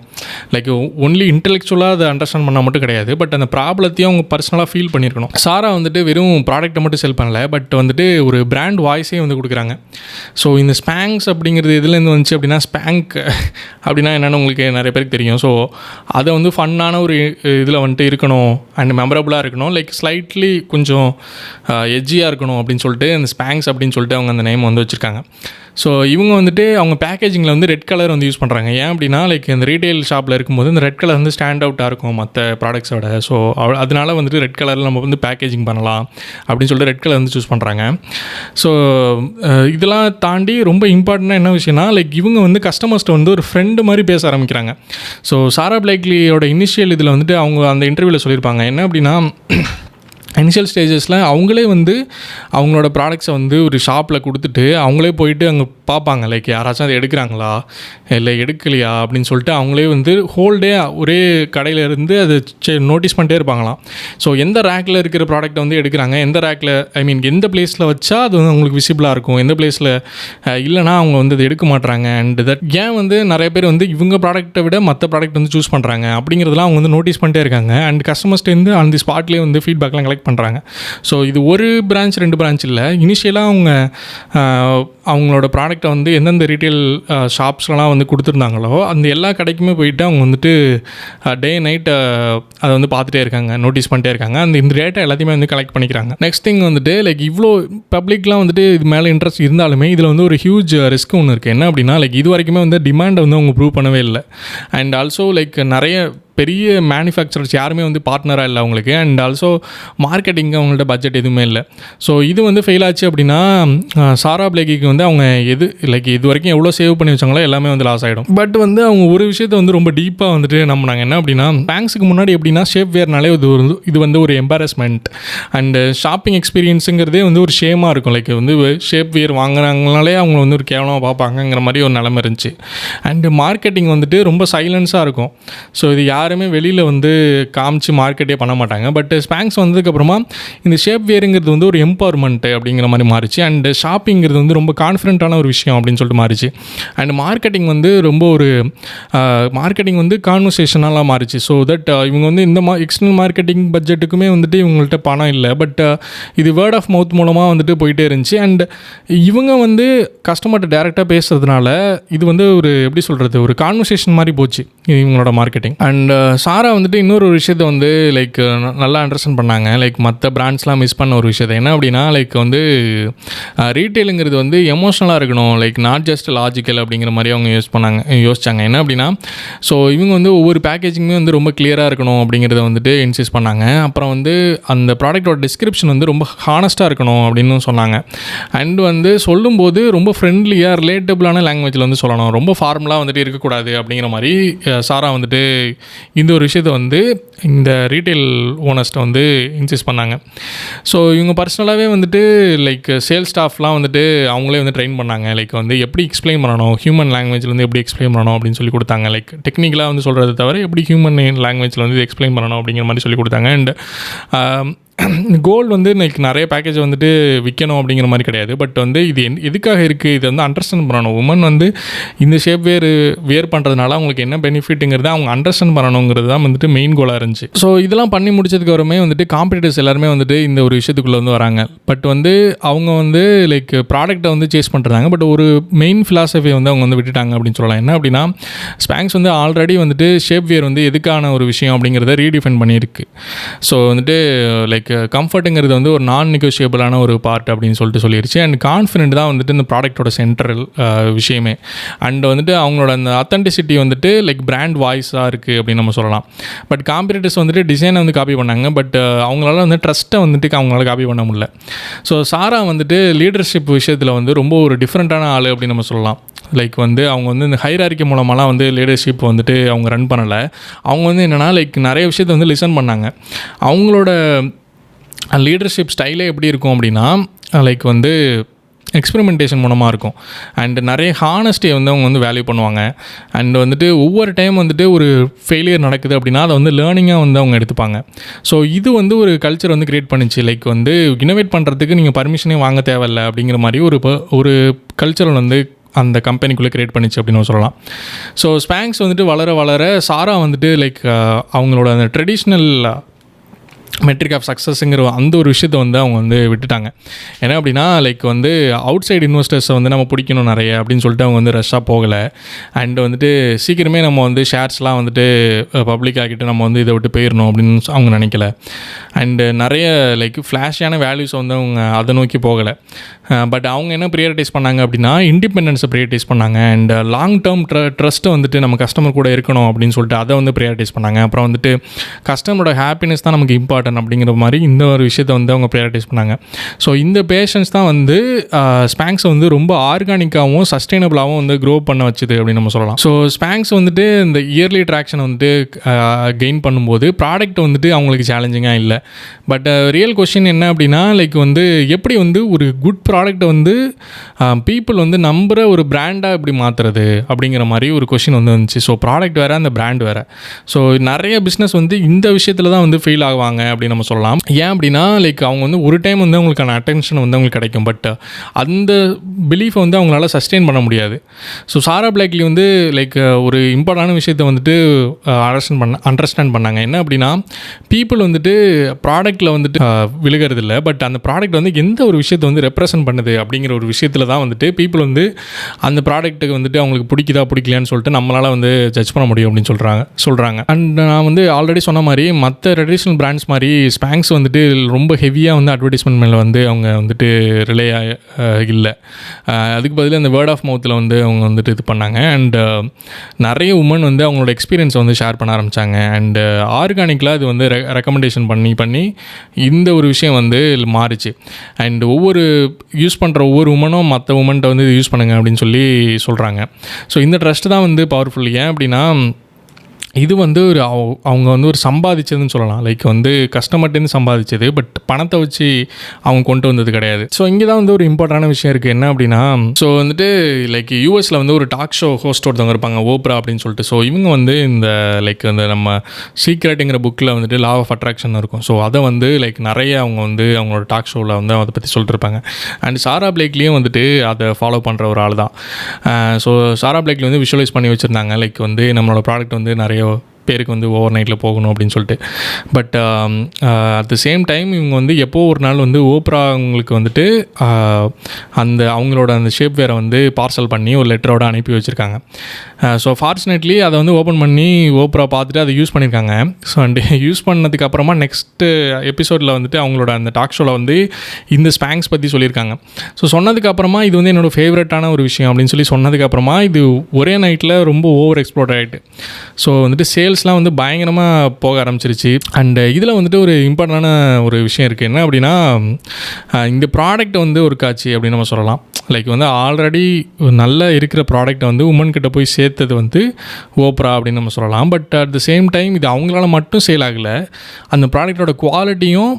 லைக் ஒன்லி இன்டெலெக்சுவலாக அதை அண்டர்ஸ்டாண்ட் பண்ணால் மட்டும் கிடையாது, பட் அந்த ப்ராப்ளத்தையும் அவங்க பர்சனலாக ஃபீல் பண்ணியிருக்கணும். சாரா வந்துட்டு வெறும் ப்ராடக்ட்டை மட்டும் செல் பண்ணல, பட் வந்துட்டு ஒரு பிராண்ட் வாய்ஸே வந்து கொடுக்குறாங்க. ஸோ இந்த ஸ்பாங்க்ஸ் அப்படிங்கிறது எதுலேருந்து வந்துச்சு அப்படின்னா ஸ்பாங்க் அப்படின்னா என்னென்னு உங்களுக்கு நிறைய பேருக்கு தெரியும். ஸோ அதை வந்து ஃபன்னான ஒரு இதில் வந்துட்டு இருக்கணும் அண்ட் மெமரபுளாக இருக்கணும், லைக் ஸ்லைட்லி கொஞ்சம் எஜ்ஜியாக இருக்கணும் அப்படின்னு சொல்லிட்டு அந்த ஸ்பாங்க்ஸ் அப்படின்னு சொல்லிட்டு அவங்க அந்த நேம் வந்து வச்சுருக்காங்க. ஸோ இவங்க வந்துட்டு அவங்க பேக்கேஜிங்கில் வந்து ரெட் கலர் வந்து யூஸ் பண்ணுறாங்க. ஏன் அப்படின்னா லைக் இந்த ரீட்டைல் ஷாப்பில் இருக்கும்போது இந்த ரெட் கலர் வந்து ஸ்டாண்ட் அவுட்டாக இருக்கும் மற்ற ப்ராடக்ட்ஸோட. ஸோ அதனால வந்துட்டு ரெட் கலரில் நம்ம வந்து பேக்கேஜிங் பண்ணலாம் அப்படின்னு சொல்லிட்டு ரெட் கலர் வந்து சூஸ் பண்ணுறாங்க. ஸோ இதெல்லாம் தாண்டி ரொம்ப இம்பார்ட்டண்ட்டாக என்ன விஷயம்னா லைக் இவங்க வந்து கஸ்டமர்ஸ்ட்டு வந்து ஒரு ஃப்ரெண்டு மாதிரி பேச ஆரம்பிக்கிறாங்க. ஸோ சாரா பிளேக்லியோட இனிஷியல் இதில் வந்துட்டு அவங்க அந்த இன்டர்வியூவில் சொல்லியிருப்பாங்க என்ன அப்படின்னா, இனிஷியல் ஸ்டேஜஸில் அவங்களே வந்து அவங்களோட ப்ராடக்ட்ஸை வந்து ஒரு ஷாப்பில் கொடுத்துட்டு அவங்களே போயிட்டு அங்கே பார்ப்பாங்க லைக் யாராச்சும் அதை எடுக்கிறாங்களா இல்லை எடுக்கலையா அப்படின்னு சொல்லிட்டு அவங்களே வந்து ஹோல்டே ஒரே கடையில் இருந்து அதை நோட்டீஸ் பண்ணிட்டே இருப்பாங்களாம். ஸோ எந்த ரேக்கில் இருக்கிற ப்ராடக்ட்டை வந்து எடுக்கிறாங்க, எந்த ரேக்கில் எந்த பிளேஸில் வச்சா அது வந்து அவங்களுக்கு விசிபிளாக இருக்கும், எந்த பிளேஸில் இல்லைனா அவங்க வந்து அதை எடுக்க மாட்டுறாங்க. அண்ட் தட் ஏன் வந்து நிறைய பேர் வந்து இவங்க ப்ராடக்ட்டை விட மற்ற ப்ராடக்ட் வந்து சூஸ் பண்ணுறாங்க அப்படிங்கிறதுலாம் அவங்க வந்து நோட்டீஸ் பண்ணிட்டே இருக்காங்க. அண்ட் கஸ்டமர்ஸ்லேருந்து அந்த ஸ்பாட்லேயே வந்து ஃபீட்பேக்லாம் கலெக்ட் பண்ணுறாங்க. ஸோ இது ஒரு பிரான்ச் 2 பிரான்ச் இல்லை, இனிஷியலாக அவங்க அவங்களோட ப்ராடக்டை வந்து எந்தெந்த ரீட்டைல் ஷாப்ஸ்லாம் வந்து கொடுத்துருந்தாங்களோ அந்த எல்லா கடைக்குமே போயிட்டு அவங்க வந்துட்டு டே நைட் அதை வந்து பார்த்துட்டே இருக்காங்க, நோட்டீஸ் பண்ணிட்டே இருக்காங்க. இந்த டேட்டா எல்லாத்தையுமே வந்து கலெக்ட் பண்ணிக்கிறாங்க. நெக்ஸ்ட் திங் வந்துட்டு லைக் இவ்வளோ பப்ளிக்லாம் வந்துட்டு இது மேலே இன்ட்ரெஸ்ட் இருந்தாலுமே இதில் வந்து ஒரு ஹியூஜ் ரிஸ்க் ஒன்று இருக்குது. என்ன அப்படின்னா லைக் இது வரைக்குமே வந்து டிமாண்டை வந்து அவங்க ப்ரூவ் பண்ணவே இல்லை. அண்ட் ஆல்சோ லைக் நிறைய பெரிய மேனுஃபேக்சரர்ஸ் யாருமே வந்து பார்ட்னராக இல்லை அவங்களுக்கு. அண்ட் ஆல்சோ மார்க்கெட்டிங்கு அவங்கள்ட்ட பட்ஜெட் எதுவுமே இல்லை. ஸோ இது வந்து ஃபெயில் ஆச்சு அப்படின்னா சாரா பிளேக்கிக்கு வந்து அவங்க இது வரைக்கும் எவ்வளோ சேவ் பண்ணி வச்சாங்களோ எல்லாமே வந்து லாஸ் ஆகிடும். பட் வந்து அவங்க ஒரு விஷயத்தை வந்து ரொம்ப டீப்பாக வந்துட்டு நம்பினாங்க. என்ன அப்படின்னா பேங்க்ஸுக்கு முன்னாடி எப்படின்னா ஷேப் வேர்னாலே இது வந்து ஒரு எம்பாரஸ்மெண்ட் அண்ட் ஷாப்பிங் எக்ஸ்பீரியன்ஸுங்கிறதே வந்து ஒரு ஷேமாக இருக்கும். லைக் வந்து ஷேப் வேர் வாங்குறாங்கனாலே அவங்க வந்து ஒரு கேவலமாக பார்ப்பாங்கங்கிற மாதிரி ஒரு நிலைமை இருந்துச்சு. அண்டு மார்க்கெட்டிங் வந்துட்டு ரொம்ப சைலன்ஸாக இருக்கும். ஸோ இது யாருமே வெளியில் வந்து காமிச்சு மார்க்கெட்டே பண்ண மாட்டாங்க. பட் ஸ்பாங்க்ஸ் வந்ததுக்கப்புறமா இந்த ஷேப் வேருங்கிறது வந்து ஒரு எம்பவர்மெண்ட் அப்படிங்கிற மாதிரி மாறிச்சு. அண்ட் ஷாப்பிங்கிறது வந்து ரொம்ப கான்ஃபிடென்ட்டான ஒரு விஷயம் அப்படின்னு சொல்லிட்டு மாறிச்சு. அண்ட் மார்க்கெட்டிங் வந்து ரொம்ப ஒரு மார்க்கெட்டிங் வந்து கான்வர்சேஷனலாக மாறிச்சு. ஸோ தட் இவங்க வந்து இந்த எக்ஸ்டர்னல் மார்க்கெட்டிங் பட்ஜெட்டுக்குமே வந்துட்டு இவங்கள்ட்ட பணம் இல்லை. பட் இது வேர்ட் ஆஃப் மவுத் மூலமாக வந்துட்டு போயிட்டே இருந்துச்சு. அண்ட் இவங்க வந்து கஸ்டமர்கிட்ட டேரெக்டாக பேசுகிறதுனால இது வந்து ஒரு எப்படி சொல்கிறது ஒரு கான்வர்சேஷன் மாதிரி போச்சு இவங்களோட மார்க்கெட்டிங். அண்ட் சாரா வந்துட்டு இன்னொரு விஷயத்தை வந்து லைக் நல்லா அண்டர்ஸ்டாண்ட் பண்ணாங்க. லைக் மற்ற பிராண்ட்ஸ்லாம் மிஸ் பண்ண ஒரு விஷயத்தை என்ன அப்படின்னா லைக் வந்து ரீட்டெயிலுங்கிறது வந்து எமோஷ்னலாக இருக்கணும், லைக் நாட் ஜஸ்ட் லாஜிக்கல் அப்படிங்கிற மாதிரி அவங்க யோசிச்சாங்க. என்ன அப்படின்னா ஸோ இவங்க வந்து ஒவ்வொரு பேக்கேஜிங்குமே வந்து ரொம்ப கிளியராக இருக்கணும் அப்படிங்கிறத வந்துட்டு இன்சிஸ்ட் பண்ணாங்க. அப்புறம் வந்து அந்த ப்ராடக்டோட டிஸ்கிரிப்ஷன் வந்து ரொம்ப ஹானஸ்ட்டாக இருக்கணும் அப்படின்னு சொன்னாங்க. அண்ட் வந்து சொல்லும்போது ரொம்ப ஃப்ரெண்ட்லியாக ரிலேட்டபிளான லாங்குவேஜில் வந்து சொல்லணும், ரொம்ப ஃபார்மலாக வந்துட்டு இருக்கக்கூடாது அப்படிங்கிற மாதிரி சாரா வந்துட்டு இந்த ஒரு விஷயத்தை வந்து இந்த ரீட்டைல் ஓனர்ஸ்ட்டை வந்து இன்சிஸ்ட் பண்ணாங்க. ஸோ இவங்க பர்சனலாகவே வந்துட்டு லைக் சேல்ஸ் ஸ்டாஃப்லாம் வந்துட்டு அவங்களே வந்து ட்ரெயின் பண்ணாங்க. லைக் வந்து எப்படி எக்ஸ்பிளைன் பண்ணணும், ஹியூமன் லாங்குவேஜில் வந்து எப்படி எக்ஸ்பிளைன் பண்ணணும் அப்படின்னு சொல்லி கொடுத்தாங்க. லைக் டெக்னிக்கலாக வந்து சொல்கிறத தவிர எப்படி ஹியூமன் லாங்குவேஜில் வந்து எக்ஸ்பிளைன் பண்ணணும் அப்படிங்கிற மாதிரி சொல்லி கொடுத்தாங்க. அண்ட் கோல் வந்து லைக் நிறைய பேக்கேஜ் வந்துட்டு விற்கணும் அப்படிங்கிற மாதிரி கிடையாது. பட் வந்து இது எதுக்காக இருக்குது, இது வந்து அண்டர்ஸ்டாண்ட் பண்ணணும். உமன் வந்து இந்த ஷேப் வேர் பண்ணுறதுனால அவங்களுக்கு என்ன பெனிஃபிட்டுங்கிறத அவங்க அண்டர்ஸ்டாண்ட் பண்ணணுங்கிறது தான் வந்துட்டு மெயின் கோலாக இருந்துச்சு. ஸோ இதெல்லாம் பண்ணி முடிச்சதுக்கப்புறமே வந்துட்டு காம்படிட்டர்ஸ் எல்லாருமே வந்துட்டு இந்த ஒரு விஷயத்துக்குள்ளே வந்து வராங்க. பட் வந்து அவங்க வந்து லைக் ப்ராடக்ட்டை வந்து சேஸ் பண்ணுறாங்க. பட் ஒரு மெயின் ஃபிலாசபியை வந்து அவங்க வந்து விட்டுட்டாங்க அப்படின்னு சொல்லலாம். என்ன அப்படின்னா ஸ்பாங்க்ஸ் வந்து ஆல்ரெடி வந்துட்டு ஷேப் வேர் வந்து எதுக்கான ஒரு விஷயம் அப்படிங்கிறத ரீடிஃபைன் பண்ணியிருக்கு. ஸோ வந்துட்டு லைக் கம்ஃபர்ட்டுங்கிறது வந்து ஒரு நான் நெகோஷியபிளான ஒரு பார்ட் அப்படின்னு சொல்லிட்டு சொல்லிடுச்சு. அண்ட் கான்ஃபிடென்ட் தான் வந்துட்டு இந்த ப்ராடக்டோட சென்ட்ரல் விஷயமே. அண்ட் வந்துட்டு அவங்களோட அந்த அத்தென்டிசிட்டி வந்துட்டு லைக் பிராண்ட் வாய்ஸாக இருக்குது அப்படின்னு நம்ம சொல்லலாம். பட் காம்படிட்டர்ஸ் வந்துட்டு டிசைனை வந்து காப்பி பண்ணாங்க. பட் அவங்களால வந்து ட்ரஸ்ட்டை வந்துட்டு அவங்களால காப்பி பண்ண முடியல. ஸோ சாரா வந்துட்டு லீடர்ஷிப் விஷயத்தில் வந்து ரொம்ப ஒரு டிஃப்ரெண்ட்டான ஆள் அப்படின்னு நம்ம சொல்லலாம். லைக் வந்து அவங்க வந்து இந்த ஹைரார்க்கி மூலமாலாம் வந்து லீடர்ஷிப் வந்துட்டு அவங்க ரன் பண்ணலை. அவங்க வந்து என்னென்னா லைக் நிறைய விஷயத்தை வந்து லிசன் பண்ணாங்க. அவங்களோட லீடர்ஷிப் ஸ்டைலே எப்படி இருக்கும் அப்படின்னா லைக் வந்து எக்ஸ்பெரிமெண்டேஷன் மூலமாக இருக்கும். அண்ட் நிறைய ஹானஸ்டியை வந்து அவங்க வந்து வேல்யூ பண்ணுவாங்க. அண்ட் வந்துட்டு ஒவ்வொரு டைம் வந்துட்டு ஒரு ஃபெயிலியர் நடக்குது அப்படின்னா அதை வந்து லேர்னிங்காக வந்து அவங்க எடுத்துப்பாங்க. ஸோ இது வந்து ஒரு கல்ச்சர் வந்து க்ரியேட் பண்ணிச்சு. லைக் வந்து இனோவேட் பண்ணுறதுக்கு நீங்கள் பர்மிஷனே வாங்க தேவையில்லை அப்படிங்கிற மாதிரி ஒரு கல்ச்சர் வந்து அந்த கம்பெனிக்குள்ளே க்ரியேட் பண்ணிச்சு அப்படின்னு சொல்லலாம். ஸோ ஸ்பாங்க்ஸ் வந்துட்டு வளர வளர சாரா வந்துட்டு லைக் அவங்களோட அந்த ட்ரெடிஷ்னல் மெட்ரிக் ஆஃப் சக்ஸஸ்ங்கிற அந்த ஒரு விஷயத்தை வந்து அவங்க வந்து விட்டுட்டாங்க. ஏன்னா அப்படின்னா லைக் வந்து அவுட் சைடு இன்வெஸ்டர்ஸை வந்து நம்ம பிடிக்கணும் நிறைய அப்படின்னு சொல்லிட்டு அவங்க வந்து ரஷ்ஷாக போகலை. அண்ட் வந்துட்டு சீக்கிரமே நம்ம வந்து ஷேர்ஸ்லாம் வந்துட்டு பப்ளிக் ஆக்கிட்டு நம்ம வந்து இதை விட்டு போயிடணும் அப்படின்னு அவங்க நினைக்கல. அண்டு நிறைய லைக் ஃப்ளாஷான வேல்யூஸை வந்து அவங்க அதை நோக்கி போகலை. பட் அவங்க என்ன ப்ரியாரிட்டைஸ் பண்ணாங்க அப்படின்னா இண்டிபெண்டன்ஸை ப்ரியாரிட்டைஸ் பண்ணாங்க. அண்ட் லாங் டேர்ம் ட்ரஸ்ட்டை வந்துட்டு நம்ம கஸ்டமர் கூட இருக்கணும் அப்படின்னு சொல்லிட்டு அதை வந்து ப்ரியாரிட்டைஸ் பண்ணாங்க. அப்புறம் வந்துட்டு கஸ்டமரோட ஹாப்பினஸ் தான் நமக்கு இம்பார்ட்டன்ட் அப்படிங்கிற மாதிரி இந்த ஒரு விஷயத்தை வந்து அவங்க ப்ரியாரிட்டைஸ் பண்ணாங்க. ஸோ இந்த பேஷன்ஸ் தான் வந்து ஸ்பாங்க்ஸை வந்து ரொம்ப ஆர்கானிக்காகவும் சஸ்டைனபிளாகவும் வந்து க்ரோ பண்ண வச்சுது அப்படின்னு நம்ம சொல்லலாம். ஸோ ஸ்பாங்க்ஸ் வந்துட்டு இந்த இயர்லி ட்ராக்ஷனை வந்துட்டு கெயின் பண்ணும்போது ப்ராடக்ட் வந்துட்டு அவங்களுக்கு சேலஞ்சிங்காக இல்லை. பட் ரியல் கொஸ்டின் என்ன அப்படின்னா லைக் வந்து எப்படி வந்து ஒரு குட் ப்ராடக்ட்டை வந்து பீப்புள் வந்து நம்புகிற ஒரு பிராண்டாக எப்படி மாற்றுறது அப்படிங்கிற மாதிரி ஒரு கொஸ்டின் வந்து வந்துச்சு. ஸோ ப்ராடக்ட் வேறு, அந்த பிராண்ட் வேறு. ஸோ நிறைய பிஸ்னஸ் வந்து இந்த விஷயத்தில் தான் வந்து ஃபெயில் ஆகுவாங்க அப்படின்னு நம்ம சொல்லலாம். ஏன் அப்படின்னா லைக் அவங்க வந்து ஒரு டைம் வந்து அவங்களுக்கான அட்டென்ஷன் வந்து அவங்களுக்கு கிடைக்கும். பட் அந்த பிலீஃபை வந்து அவங்களால சஸ்டெயின் பண்ண முடியாது. ஸோ சாரா பிளாக்லி வந்து லைக் ஒரு இம்பார்ட்டான விஷயத்தை வந்துட்டு அண்டர்ஸ்டாண்ட் பண்ணாங்க. என்ன அப்படின்னா பீப்புள் வந்துட்டு ப்ராடக்ட்டில் வந்துட்டு விழுகிறது இல்லை, பட் அந்த ப்ராடக்ட் வந்து எந்த ஒரு விஷயத்தை வந்து ரெப்ரசன்ட் பண்ணுது அப்படிங்கிற ஒரு விஷயத்தில் தான் வந்துட்டு பீப்புள் வந்து அந்த ப்ராடக்ட்டுக்கு வந்துட்டு அவங்களுக்கு பிடிக்குதா பிடிக்கலையான்னு சொல்லிட்டு நம்மளால் வந்து ஜட்ஜ் பண்ண முடியும் அப்படின்னு சொல்கிறாங்க. அண்ட் நான் வந்து ஆல்ரெடி சொன்ன மாதிரி மற்ற ட்ரெடிஷ்னல் பிராண்ட்ஸ் மாதிரி ஸ்பாங்க்ஸ் வந்துட்டு ரொம்ப ஹெவியாக வந்து அட்வர்டைஸ்மெண்ட் மேலே வந்து அவங்க வந்துட்டு ரிலேயாக இல்லை. அதுக்கு பதிலாக அந்த வேர்ட் ஆஃப் மவுத்தில் வந்து அவங்க வந்துட்டு இது பண்ணாங்க. அண்ட் நிறைய உமன் வந்து அவங்களோட எக்ஸ்பீரியன்ஸை வந்து ஷேர் பண்ண ஆரம்பித்தாங்க. அண்டு ஆர்கானிக்கலாக இது வந்து ரெக்கமெண்டேஷன் பண்ணி இந்த ஒரு விஷயம் வந்து மாறிச்சு. அண்ட் யூஸ் பண்ணுற ஒவ்வொரு உமனும் மற்ற உமன்கிட்ட வந்து இது யூஸ் பண்ணுங்க அப்படின்னு சொல்கிறாங்க. ஸோ இந்த ட்ரஸ்ட் தான் வந்து பவர்ஃபுல். ஏன் அப்படின்னா இது வந்து அவங்க வந்து ஒரு சம்பாதிச்சதுன்னு சொல்லலாம். லைக் வந்து கஸ்டமர்ட்டேருந்து சம்பாதிச்சது, பட் பணத்தை வச்சு அவங்க கொண்டு வந்தது கிடையாது. ஸோ இங்கே தான் வந்து ஒரு இம்பார்ட்டான விஷயம் இருக்குது. என்ன அப்படின்னா ஸோ வந்துட்டு லைக் யூஎஸில் வந்து ஒரு டாக் ஷோ ஹோஸ்ட் ஒருத்தவங்க இருப்பாங்க, ஓப்ரா அப்படின்னு சொல்லிட்டு. ஸோ இவங்க வந்து இந்த லைக் இந்த நம்ம சீக்ரெட்டுங்கிற புக்கில் வந்துட்டு லா ஆஃப் அட்ராக்ஷன் இருக்கும். ஸோ அதை வந்து லைக் நிறைய அவங்க வந்து அவங்களோட டாக் ஷோவில் வந்து அதை பற்றி சொல்லிட்டு இருப்பாங்க. அண்ட் சாரா பிளேக்லேயும் வந்துட்டு அதை ஃபாலோ பண்ணுற ஒரு ஆள் தான். ஸோ சாரா பிளேக்லி வந்து விஷுவலைஸ் பண்ணி வச்சுருந்தாங்க லைக் வந்து நம்மளோட ப்ராடக்ட் வந்து நிறைய பேருக்கு வந்து ஓவர் நைட்டில் போகணும் அப்படின்னு சொல்லிட்டு. But at the same time இவங்க வந்து எப்போது ஒரு நாள் வந்து ஓப்ரா அவங்களுக்கு வந்துட்டு அந்த அவங்களோட அந்த ஷேப் வேரை வந்து பார்சல் பண்ணி ஒரு லெட்டரோடு அனுப்பி வச்சுருக்காங்க. ஸோ ஃபார்ச்சுனேட்லி அதை வந்து ஓப்பன் பண்ணி ஓப்ரா பார்த்துட்டு அதை யூஸ் பண்ணியிருக்காங்க. ஸோ அண்டு யூஸ் பண்ணதுக்கப்புறமா நெக்ஸ்ட்டு எபிசோடில் வந்துட்டு அவங்களோட அந்த டாக் ஷோவில் வந்து இந்த ஸ்பாங்க்ஸ் பற்றி சொல்லியிருக்காங்க. ஸோ சொன்னதுக்கப்புறமா இது வந்து என்னோடய ஃபேவரட்டான ஒரு விஷயம் அப்படின்னு சொன்னதுக்கப்புறமா இது ஒரே நைட்டில் ரொம்ப ஓவர் எக்ஸ்ப்ளோர்ட் ஆகிட்டு ஸோ வந்துட்டு சேல்ஸ்லாம் வந்து பயங்கரமாக போக ஆரம்பிச்சிருச்சு. அண்டு இதில் வந்துட்டு ஒரு இம்பார்ட்டண்டான ஒரு விஷயம் இருக்குது. என்ன அப்படின்னா இந்த ப்ராடக்ட் வந்து ஒரு காட்சி அப்படின்னு நம்ம சொல்லலாம். லைக் வந்து ஆல்ரெடி நல்லா இருக்கிற ப்ராடக்ட்டை வந்து உமன் கிட்ட போய் சேர்த்தது வந்து ஓப்ரா அப்படின்னு நம்ம சொல்லலாம். But at the same time இது அவங்களால மட்டும் சேல் ஆகலை, அந்த ப்ராடக்டோட குவாலிட்டியும்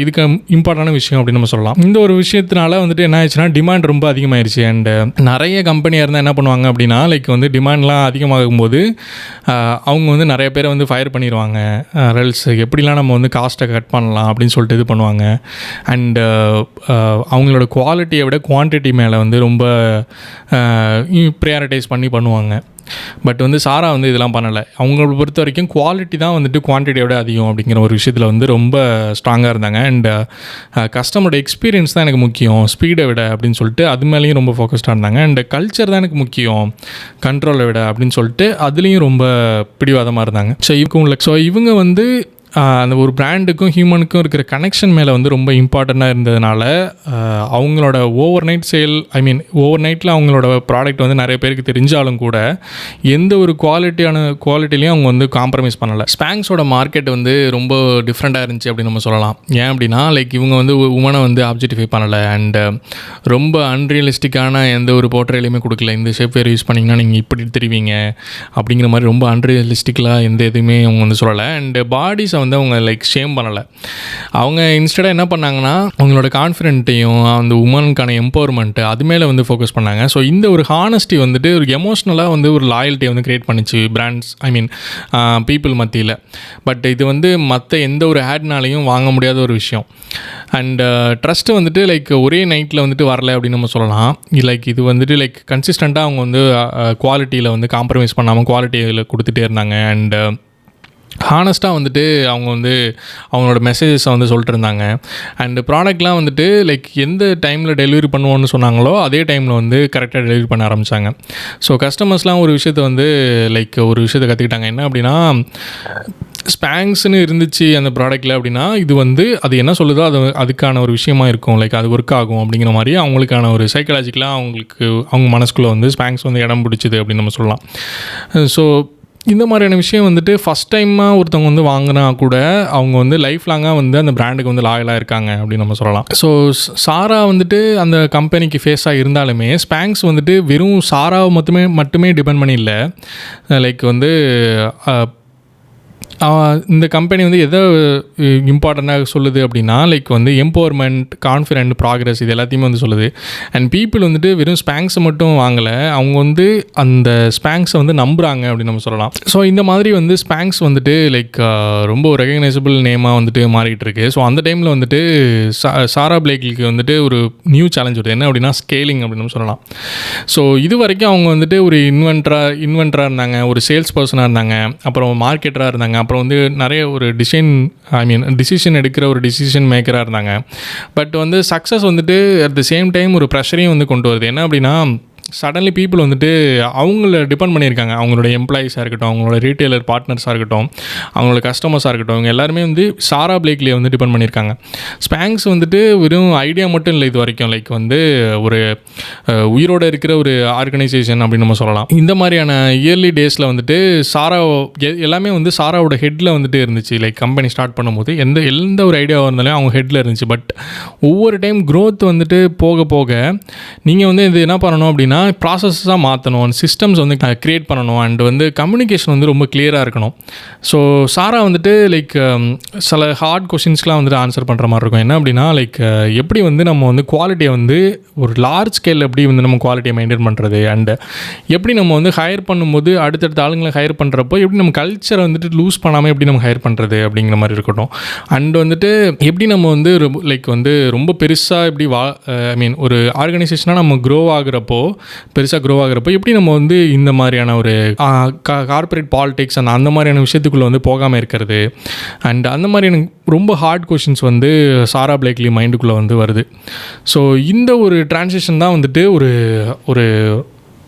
இதுக்கு இம்பார்ட்டான விஷயம் அப்படின்னு நம்ம சொல்லலாம். இந்த ஒரு விஷயத்தினால வந்துட்டு என்ன ஆயிடுச்சுன்னா டிமாண்ட் ரொம்ப அதிகமாகிடுச்சு. அண்டு நிறைய கம்பெனியாக இருந்தால் என்ன பண்ணுவாங்க அப்படின்னா லைக் வந்து டிமாண்ட்லாம் அதிகமாகும்போது அவங்க வந்து நிறைய பேரை வந்து ஃபயர் பண்ணிடுவாங்க. ரெல்ஸ் எப்படிலாம் நம்ம வந்து காஸ்ட்டை கட் பண்ணலாம் அப்படின்னு சொல்லிட்டு இது பண்ணுவாங்க. அண்டு அவங்களோட குவாலிட்டியை விட குவான்டிட்டி மேலே வந்து ரொம்ப ப்ரையாரிட்டைஸ் பண்ணுவாங்க. பட் வந்து சாரா வந்து இதெல்லாம் பண்ணலை. அவங்கள பொறுத்த வரைக்கும் குவாலிட்டி தான் வந்துட்டு குவான்டிட்டியோட அதிகம் அப்படிங்கிற ஒரு விஷயத்தில் வந்து ரொம்ப ஸ்ட்ராங்காக இருந்தாங்க. அண்ட் கஸ்டமரோட எக்ஸ்பீரியன்ஸ் தான் எனக்கு முக்கியம் ஸ்பீடை விட அப்படின்னு சொல்லிட்டு அது மேலேயும் ரொம்ப ஃபோக்கஸ்டாக இருந்தாங்க. அண்ட் கல்ச்சர் தான் எனக்கு முக்கியம் கண்ட்ரோலை விட அப்படின்னு சொல்லிட்டு அதுலேயும் ரொம்ப பிடிவாதமாக இருந்தாங்க. ஸோ இவங்க வந்து அந்த ஒரு பிராண்டுக்கும் ஹியூமனுக்கும் இருக்கிற கனெக்ஷன் மேலே வந்து ரொம்ப இம்பார்ட்டண்ட்டாக இருந்ததுனால அவங்களோட ஓவர் நைட் சேல் ஓவர் நைட்டில் அவங்களோட ப்ராடக்ட் வந்து நிறைய பேருக்கு தெரிஞ்சாலும் கூட எந்த ஒரு குவாலிட்டிலையும் அவங்க வந்து காம்ப்ரமைஸ் பண்ணலை. ஸ்பாங்க்ஸோட மார்க்கெட் வந்து ரொம்ப டிஃப்ரெண்ட்டாக இருந்துச்சு அப்படின்னு நம்ம சொல்லலாம். ஏன் அப்படின்னா லைக் இவங்க வந்து உமனை வந்து ஆப்ஜெக்டிஃபை பண்ணலை. அண்டு ரொம்ப அன்ரியலிஸ்டிக்கான எந்த ஒரு போர்ட்ரேலையுமே கொடுக்கல. இந்த ஷேப் வேறு யூஸ் பண்ணிங்கன்னா நீங்கள் இப்படி தெரிவிங்க அப்படிங்கிற மாதிரி ரொம்ப அன்ரியலிஸ்டிக்கலாக எந்த எதுவுமே அவங்க வந்து சொல்லலை. அண்டு பாடிஸை வந்து அவங்க லைக் ஷேம் பண்ணலை. அவங்க இன்ஸ்டடாக என்ன பண்ணாங்கன்னா அவங்களோட கான்ஃபிடென்ட்டையும் அந்த உமனுக்கான எம்பவர்மெண்ட்டு அது மேலே வந்து ஃபோக்கஸ் பண்ணாங்க. ஸோ இந்த ஒரு ஹானஸ்டி வந்துட்டு ஒரு எமோஷ்னலாக வந்து ஒரு லாயல்ட்டியை வந்து க்ரியேட் பண்ணிச்சு பிராண்ட்ஸ் பீப்புள் மத்தியில். பட் இது வந்து மற்ற எந்த ஒரு ஆட்னாலையும் வாங்க முடியாத ஒரு விஷயம். அண்ட் ட்ரஸ்ட்டு வந்துட்டு லைக் ஒரே நைட்டில் வந்துட்டு வரலை அப்படின்னு நம்ம சொல்லலாம். லைக் இது வந்துட்டு லைக் கன்சிஸ்டண்ட்டாக அவங்க வந்து குவாலிட்டியில் வந்து காம்ப்ரமைஸ் பண்ணாமல் குவாலிட்டியில் கொடுத்துட்டே இருந்தாங்க. அண்டு ஹானஸ்ட்டாக வந்துட்டு அவங்க வந்து அவங்களோட மெசேஜஸை வந்து சொல்லிட்டு இருந்தாங்க. அண்டு ப்ராடக்ட்லாம் வந்துட்டு லைக் எந்த டைமில் டெலிவரி பண்ணுவோன்னு சொன்னாங்களோ அதே டைமில் வந்து கரெக்டாக டெலிவரி பண்ண ஆரம்பித்தாங்க. ஸோ கஸ்டமர்ஸ்லாம் ஒரு விஷயத்தை வந்து லைக் ஒரு விஷயத்தை கற்றுக்கிட்டாங்க. என்ன அப்படின்னா, ஸ்பேங்ஸ்னு இருந்துச்சு அந்த ப்ராடக்ட்டில் அப்படின்னா, இது வந்து அது என்ன சொல்லுதோ அதுக்கான ஒரு விஷயமா இருக்கும், லைக் அது ஒர்க் ஆகும் அப்படிங்கிற மாதிரி அவங்களுக்கான ஒரு சைக்காலஜிக்கலாக அவங்க மனசுக்குள்ளே வந்து ஸ்பேங்ஸ் வந்து இடம் பிடிச்சிது அப்படின்னு நம்ம சொல்லலாம். ஸோ இந்த மாதிரியான விஷயம் வந்துட்டு ஃபஸ்ட் டைமாக ஒருத்தவங்க வந்து வாங்கினா கூட அவங்க வந்து லைஃப் லாங்காக வந்து அந்த பிராண்டுக்கு வந்து லாயலாக இருக்காங்க அப்படின்னு நம்ம சொல்லலாம். ஸோ சாரா வந்துட்டு அந்த கம்பெனிக்கு ஃபேஸாக இருந்தாலுமே ஸ்பேங்ஸ் வந்துட்டு வெறும் சாராவை மட்டுமே டிபெண்ட் பண்ணி இல்லை. லைக் வந்து இந்த கம்பெனி வந்து எதை இம்பார்ட்டண்ட்டாக சொல்லுது அப்படின்னா, லைக் வந்து எம்பவர்மெண்ட், கான்ஃபிடென்ட், ப்ராக்ரஸ் இது எல்லாத்தையுமே வந்து சொல்லுது. அண்ட் பீப்புள் வந்துட்டு வெறும் ஸ்பேங்ஸை மட்டும் வாங்கலை, அவங்க வந்து அந்த ஸ்பேங்ஸை வந்து நம்புகிறாங்க அப்படின்னு நம்ம சொல்லலாம். ஸோ இந்த மாதிரி வந்து ஸ்பேங்ஸ் வந்துட்டு லைக் ரொம்ப ரெகக்னைசபிள் நேமாக வந்துட்டு மாறிக்கிட்டு இருக்கு. ஸோ அந்த டைமில் வந்துட்டு சாரா பிளேக்லிக்கு வந்துட்டு ஒரு நியூ சேலஞ்ச் வருது. என்ன அப்படின்னா ஸ்கேலிங் அப்படின்னு நம்ம சொல்லலாம். ஸோ இது வரைக்கும் அவங்க வந்துட்டு ஒரு இன்வென்டராக இருந்தாங்க, ஒரு சேல்ஸ் பர்சனாக இருந்தாங்க, அப்புறம் மார்க்கெட்டராக இருந்தாங்க, அப்புறம் வந்து நிறைய ஒரு டிசிஷன் எடுக்கிற ஒரு டிசிஷன் மேக்கராக இருந்தாங்க. பட் வந்து சக்ஸஸ் வந்துட்டு அட் த சேம் டைம் ஒரு ப்ரெஷரையும் வந்து கொண்டு வருது. என்ன அப்படின்னா, சடன்லி பீப்புள் வந்துட்டு அவங்கள டிபெண்ட் பண்ணியிருக்காங்க. அவங்களோட எம்ப்ளாயீஸாக இருக்கட்டும், அவங்களோட ரீட்டெய்லர் பார்ட்னர்ஸாக இருக்கட்டும், அவங்களோட கஸ்டமர்ஸாக இருக்கட்டும், அவங்க எல்லாருமே வந்து சாரா பிளேக்லியை வந்து டிபெண்ட் பண்ணியிருக்காங்க. ஸ்பேங்ஸ் வந்துட்டு வெறும் ஐடியா மட்டும் இல்லை இது வரைக்கும், லைக் வந்து ஒரு உயிரோடு இருக்கிற ஒரு ஆர்கனைசேஷன் அப்படின்னு நம்ம சொல்லலாம். இந்த மாதிரியான இயர்லி டேஸில் வந்துட்டு எல்லாமே வந்து சாராவோட ஹெட்டில் வந்துட்டு இருந்துச்சு. லைக் கம்பெனி ஸ்டார்ட் பண்ணும்போது எந்த ஒரு ஐடியாவாக இருந்தாலும் அவங்க ஹெட்டில் இருந்துச்சு. பட் ஒவ்வொரு டைம் க்ரோத் வந்துட்டு போக போக நீங்கள் வந்து இது என்ன பண்ணணும் அப்படின்னா, ப்ராசஸாக மாற்றணும், சிஸ்டம்ஸ் வந்து க்ரியேட் பண்ணணும், அண்ட் வந்து கம்யூனிகேஷன் வந்து ரொம்ப கிளியராக இருக்கணும். ஸோ சாரா வந்துட்டு லைக் சில ஹார்ட் கொஷின்ஸ்லாம் வந்துட்டு ஆன்சர் பண்ணுற மாதிரி இருக்கும். என்ன அப்படின்னா, லைக் எப்படி வந்து நம்ம வந்து குவாலிட்டியை வந்து ஒரு லார்ஜ் ஸ்கேலில் எப்படி வந்து நம்ம குவாலிட்டியை மெயின்டைன் பண்ணுறது, அண்டு எப்படி நம்ம வந்து ஹையர் பண்ணும்போது அடுத்தடுத்த ஆளுங்களை ஹையர் பண்ணுறப்போ எப்படி நம்ம கல்ச்சரை வந்துட்டு லூஸ் பண்ணாமல் எப்படி நம்ம ஹையர் பண்ணுறது அப்படிங்கிற மாதிரி இருக்கட்டும். அண்ட் வந்துட்டு எப்படி நம்ம வந்து லைக் வந்து ரொம்ப பெருசாக எப்படி ஒரு ஆர்கனைசேஷனாக நம்ம பெருசாக க்ரோ ஆகிறப்போ எப்படி நம்ம வந்து இந்த மாதிரியான ஒரு கார்பரேட் பாலிடிக்ஸ் அந்த மாதிரியான விஷயத்துக்குள்ளே வந்து போகாமல் இருக்கிறது. அண்ட் அந்த மாதிரியான ரொம்ப ஹார்ட் கொஷின்ஸ் வந்து சாரா பிளேக்லி மைண்டுக்குள்ளே வந்து வருது. ஸோ இந்த ஒரு ட்ரான்சிஷன் தான் வந்துட்டு ஒரு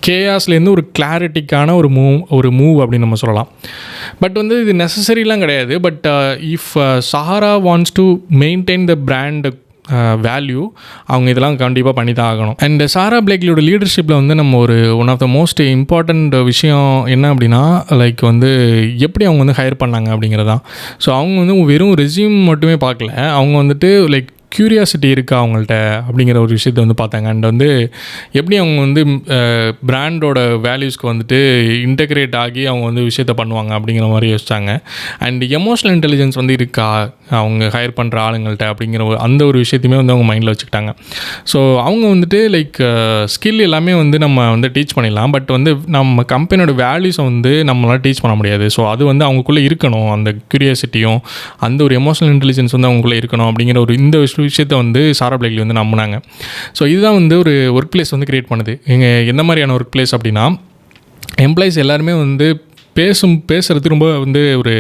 கேயாஸ்லேருந்து ஒரு கிளாரிட்டிக்கான ஒரு மூவ் அப்படின்னு நம்ம சொல்லலாம். பட் வந்து இது நெசசரிலாம் கிடையாது. But if Zara wants to maintain the brand value, அவங்க இதெல்லாம் கண்டிப்பாக பண்ணி தான் ஆகணும். அண்ட் சாரா பிளேக்லியோட லீடர்ஷிப்பில் வந்து நம்ம one of the most important விஷயம் என்ன அப்படின்னா, லைக் வந்து எப்படி அவங்க வந்து ஹையர் பண்ணாங்க அப்படிங்கிறதான். ஸோ அவங்க வந்து வெறும் ரெஸ்யூம் மட்டுமே பார்க்கல, அவங்க வந்துட்டு லைக் க்யூரியாசிட்டி இருக்கா அவங்கள்ட்ட அப்படிங்கிற ஒரு விஷயத்தை வந்து பார்த்தாங்க. அண்ட் வந்து எப்படி அவங்க வந்து பிராண்டோட வேல்யூஸ்க்கு வந்துட்டு இன்டெகிரேட் ஆகி அவங்க வந்து விஷயத்தை பண்ணுவாங்க அப்படிங்கிற மாதிரி யோசிச்சாங்க. அண்ட் எமோஷனல் இன்டெலிஜென்ஸ் வந்து இருக்கா அவங்க ஹையர் பண்ணுற ஆளுங்கள்ட்ட அப்படிங்கிற அந்த ஒரு விஷயத்தையுமே வந்து அவங்க மைண்டில் வச்சுக்கிட்டாங்க. ஸோ அவங்க வந்துட்டு லைக் ஸ்கில் எல்லாமே வந்து நம்ம வந்து டீச் பண்ணிடலாம், பட் வந்து நம்ம கம்பெனியோட வேல்யூஸை வந்து நம்மளால் டீச் பண்ண முடியாது. ஸோ அது வந்து அவங்களுக்குள்ளே இருக்கணும், அந்த க்யூரியாசிட்டியும் அந்த ஒரு எமோஷனல் இன்டெலிஜென்ஸ் வந்து அவங்களுக்குள்ளே இருக்கணும் அப்படிங்கிற ஒரு இந்த விஷயத்தை வந்து சாரா பிளேக்லி வந்து நம்பினாங்க. ஸோ இதுதான் வந்து ஒரு ஒர்க் பிளேஸ் வந்து க்ரியேட் பண்ணுது. எந்த மாதிரியான ஒர்க் பிளேஸ் அப்படின்னா, எம்ப்ளாயீஸ் எல்லாருமே வந்து பேசுகிறது ரொம்ப வந்து ஒரு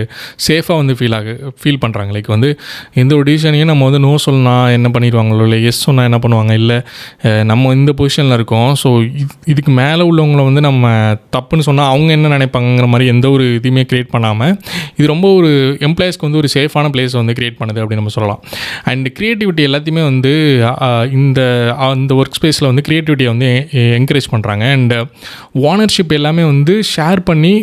சேஃபாக வந்து ஃபீல் பண்ணுறாங்க. லைக் வந்து எந்த ஒரு டிசிஷனையும் நம்ம வந்து நோ சொன்னால் என்ன பண்ணிடுவாங்களோ, இல்லை எஸ் சொன்னால் என்ன பண்ணுவாங்க, இல்லை நம்ம இந்த பொசிஷனில் இருக்கோம், ஸோ இதுக்கு மேலே உள்ளவங்களை வந்து நம்ம தப்புன்னு சொன்னால் அவங்க என்ன நினைப்பாங்கிற மாதிரி எந்த ஒரு இதுவுமே க்ரியேட் பண்ணாமல் இது ரொம்ப ஒரு எம்ப்ளாயீஸ்க்கு வந்து ஒரு சேஃபான பிளேஸ் வந்து க்ரியேட் பண்ணுது அப்படின்னு நம்ம சொல்லலாம். அண்ட் க்ரியேட்டிவிட்டி எல்லாத்தையுமே வந்து அந்த ஒர்க் ஸ்பேஸில் வந்து க்ரியேட்டிவிட்டியை வந்து என்கரேஜ் பண்ணுறாங்க. அண்ட் ஓனர்ஷிப் எல்லாமே வந்து ஷேர் பண்ணி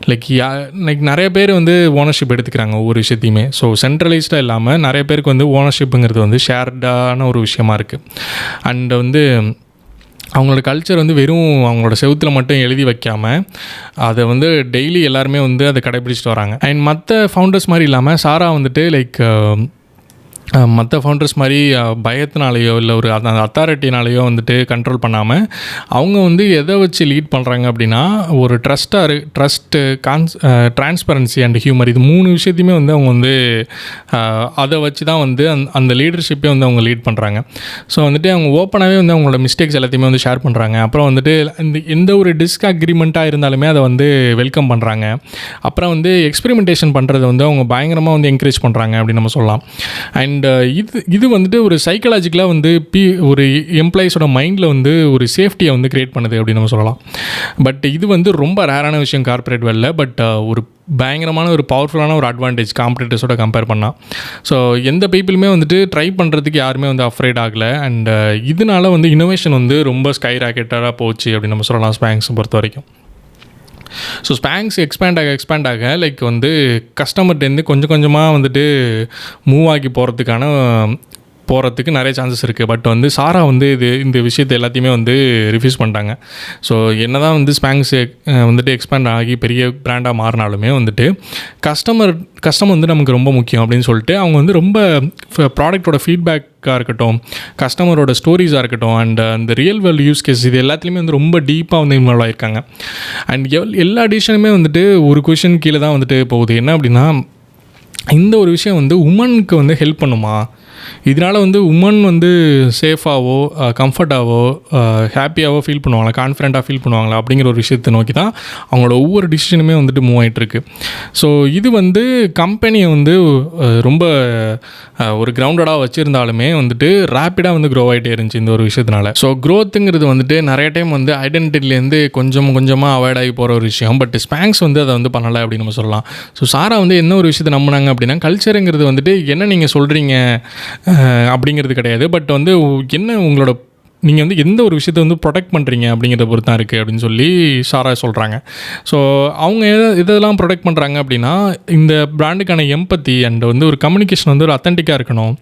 லைக் நிறைய பேர் வந்து ஓனர்ஷிப் எடுத்துக்கிறாங்க ஒவ்வொரு விஷயத்தையுமே. ஸோ சென்ட்ரலைஸ்டாக இல்லாமல் நிறைய பேருக்கு வந்து ஓனர்ஷிப்புங்கிறது வந்து ஷேர்டான ஒரு விஷயமா இருக்குது. அண்ட் வந்து அவங்களோட கல்ச்சர் வந்து வெறும் அவங்களோட செவுத்தில் மட்டும் எழுதி வைக்காமல் அதை வந்து டெய்லி எல்லாருமே வந்து அதை கடைபிடிச்சிட்டு வராங்க. அண்ட் மற்ற ஃபவுண்டர்ஸ் மாதிரி இல்லாமல் சாரா வந்துட்டு லைக் மற்ற ஃபவுண்டர்ஸ் மாதிரி பயத்தினாலேயோ இல்லை ஒரு அந்த அத்தாரிட்டினாலேயோ வந்துட்டு கண்ட்ரோல் பண்ணாமல் அவங்க வந்து எதை வச்சு லீட் பண்ணுறாங்க அப்படின்னா ஒரு ட்ரஸ்ட்டு ட்ரான்ஸ்பரன்சி அண்ட் ஹியூமர், இது 3 விஷயத்தையுமே வந்து அவங்க வந்து அதை வச்சு தான் வந்து அந்த லீடர்ஷிப்பே வந்து அவங்க லீட் பண்ணுறாங்க. ஸோ வந்துட்டு அவங்க ஓப்பனாகவே வந்து அவங்களோட மிஸ்டேக்ஸ் எல்லாத்தையுமே வந்து ஷேர் பண்ணுறாங்க. அப்புறம் வந்துட்டு எந்த ஒரு டிஸ்அக்ரிமெண்ட்டாக இருந்தாலுமே அதை வந்து வெல்கம் பண்ணுறாங்க. அப்புறம் வந்து எக்ஸ்பெரிமெண்டேஷன் பண்ணுறதை வந்து அவங்க பயங்கரமாக வந்து என்கரேஜ் பண்ணுறாங்க அப்படின்னு நம்ம சொல்லலாம். அண்ட் இது வந்துட்டு ஒரு சைக்காலஜிக்கலாக வந்து ஒரு எம்ப்ளாயீஸோட மைண்டில் வந்து ஒரு சேஃப்டியை வந்து க்ரியேட் பண்ணுது அப்படின்னு நம்ம சொல்லலாம். பட் இது வந்து ரொம்ப ரேரான விஷயம் கார்ப்பரேட் வேல்ல. பட் ஒரு பயங்கரமான ஒரு பவர்ஃபுல்லான ஒரு அட்வான்டேஜ் காம்படிட்டர்ஸோட கம்பேர் பண்ணால். ஸோ எந்த பீப்புளுமே வந்துட்டு ட்ரை பண்ணுறதுக்கு யாருமே வந்து அஃப்ரைட் ஆகலை. அண்ட் இதனால வந்து இன்னோவேஷன் வந்து ரொம்ப ஸ்கை ராக்கெட்டாக போச்சு அப்படின்னு நம்ம சொல்லலாம் ஸ்பேங்க்ஸை பொறுத்த வரைக்கும். ஸோ ஸ்பேங்க்ஸ் எக்ஸ்பேண்ட் ஆக லைக் வந்து கஸ்டமர்கிட்டேருந்து கொஞ்சம் கொஞ்சமாக வந்துட்டு மூவ் ஆகி போகிறதுக்கு நிறைய சான்சஸ் இருக்குது. பட் வந்து சாரா வந்து இந்த விஷயத்தை எல்லாத்தையுமே வந்து ரிஃப்யூஸ் பண்ணிட்டாங்க. ஸோ என்ன தான் வந்து ஸ்பேங்க்ஸ் வந்துட்டு எக்ஸ்பேண்ட் ஆகி பெரிய பிராண்டாக மாறினாலுமே வந்துட்டு கஸ்டமர் வந்து நமக்கு ரொம்ப முக்கியம் அப்படின்னு சொல்லிட்டு அவங்க வந்து ரொம்ப ப்ராடக்டோட ஃபீட்பேக்காக இருக்கட்டும், கஸ்டமரோட ஸ்டோரிஸாக இருக்கட்டும், அண்ட் அந்த ரியல் வேர்ல்டு யூஸ் கேஸ் இது எல்லாத்துலேயுமே வந்து ரொம்ப டீப்பாக வந்து இன்வால்வ் ஆகிருக்காங்க. அண்ட் எல்லா டிசிஷனுமே வந்துட்டு ஒரு கொஷின் கீழே தான் வந்துட்டு போகுது. என்ன அப்படின்னா, இந்த ஒரு விஷயம் வந்து உமனுக்கு வந்து ஹெல்ப் பண்ணுமா, இதனால் வந்து உமன் வந்து சேஃபாகவோ கம்ஃபர்ட்டாகவோ ஹாப்பியாகவோ ஃபீல் பண்ணுவாங்களா, கான்ஃபிடென்ட்டாக ஃபீல் பண்ணுவாங்களா அப்படிங்கிற ஒரு விஷயத்தை நோக்கி தான் அவங்களோட ஒவ்வொரு டிசிஷனுமே வந்துட்டு மூவ் ஆகிட்டுருக்கு. ஸோ இது வந்து கம்பெனியை வந்து ரொம்ப ஒரு கிரவுண்டடாக வச்சுருந்தாலுமே வந்துட்டு ரேப்பிடாக வந்து க்ரோ ஆகிட்டே இருந்துச்சு இந்த ஒரு விஷயத்தினால. ஸோ க்ரோத்துங்கிறது வந்துட்டு நிறைய டைம் வந்து ஐடென்டிட்டிலேருந்து கொஞ்சமாக அவாய்ட் ஆகி போகிற ஒரு விஷயம். பட் ஸ்பேங்க்ஸ் வந்து அதை வந்து பண்ணலை அப்படின்னு நம்ம சொல்லலாம். ஸோ சாரா வந்து என்ன ஒரு விஷயத்தை நம்பினாங்க அப்படின்னா, கல்ச்சருங்கிறது வந்துட்டு என்ன நீங்கள் சொல்கிறீங்க அப்படிங்கிறது கிடையாது. பட் வந்து என்ன உங்களோட நீங்கள் வந்து எந்த ஒரு விஷயத்தை வந்து ப்ரொடெக்ட் பண்ணுறீங்க அப்படிங்கிறத பொறுத்து தான் இருக்குது அப்படின்னு சொல்லி சாரா சொல்கிறாங்க. ஸோ அவங்க இதெல்லாம் ப்ரொடெக்ட் பண்ணுறாங்க அப்படின்னா, இந்த பிராண்டுக்கான எம்பத்தி அண்ட் வந்து ஒரு கம்யூனிகேஷன் வந்து ஒரு அத்தன்டிக்காக இருக்கணும்.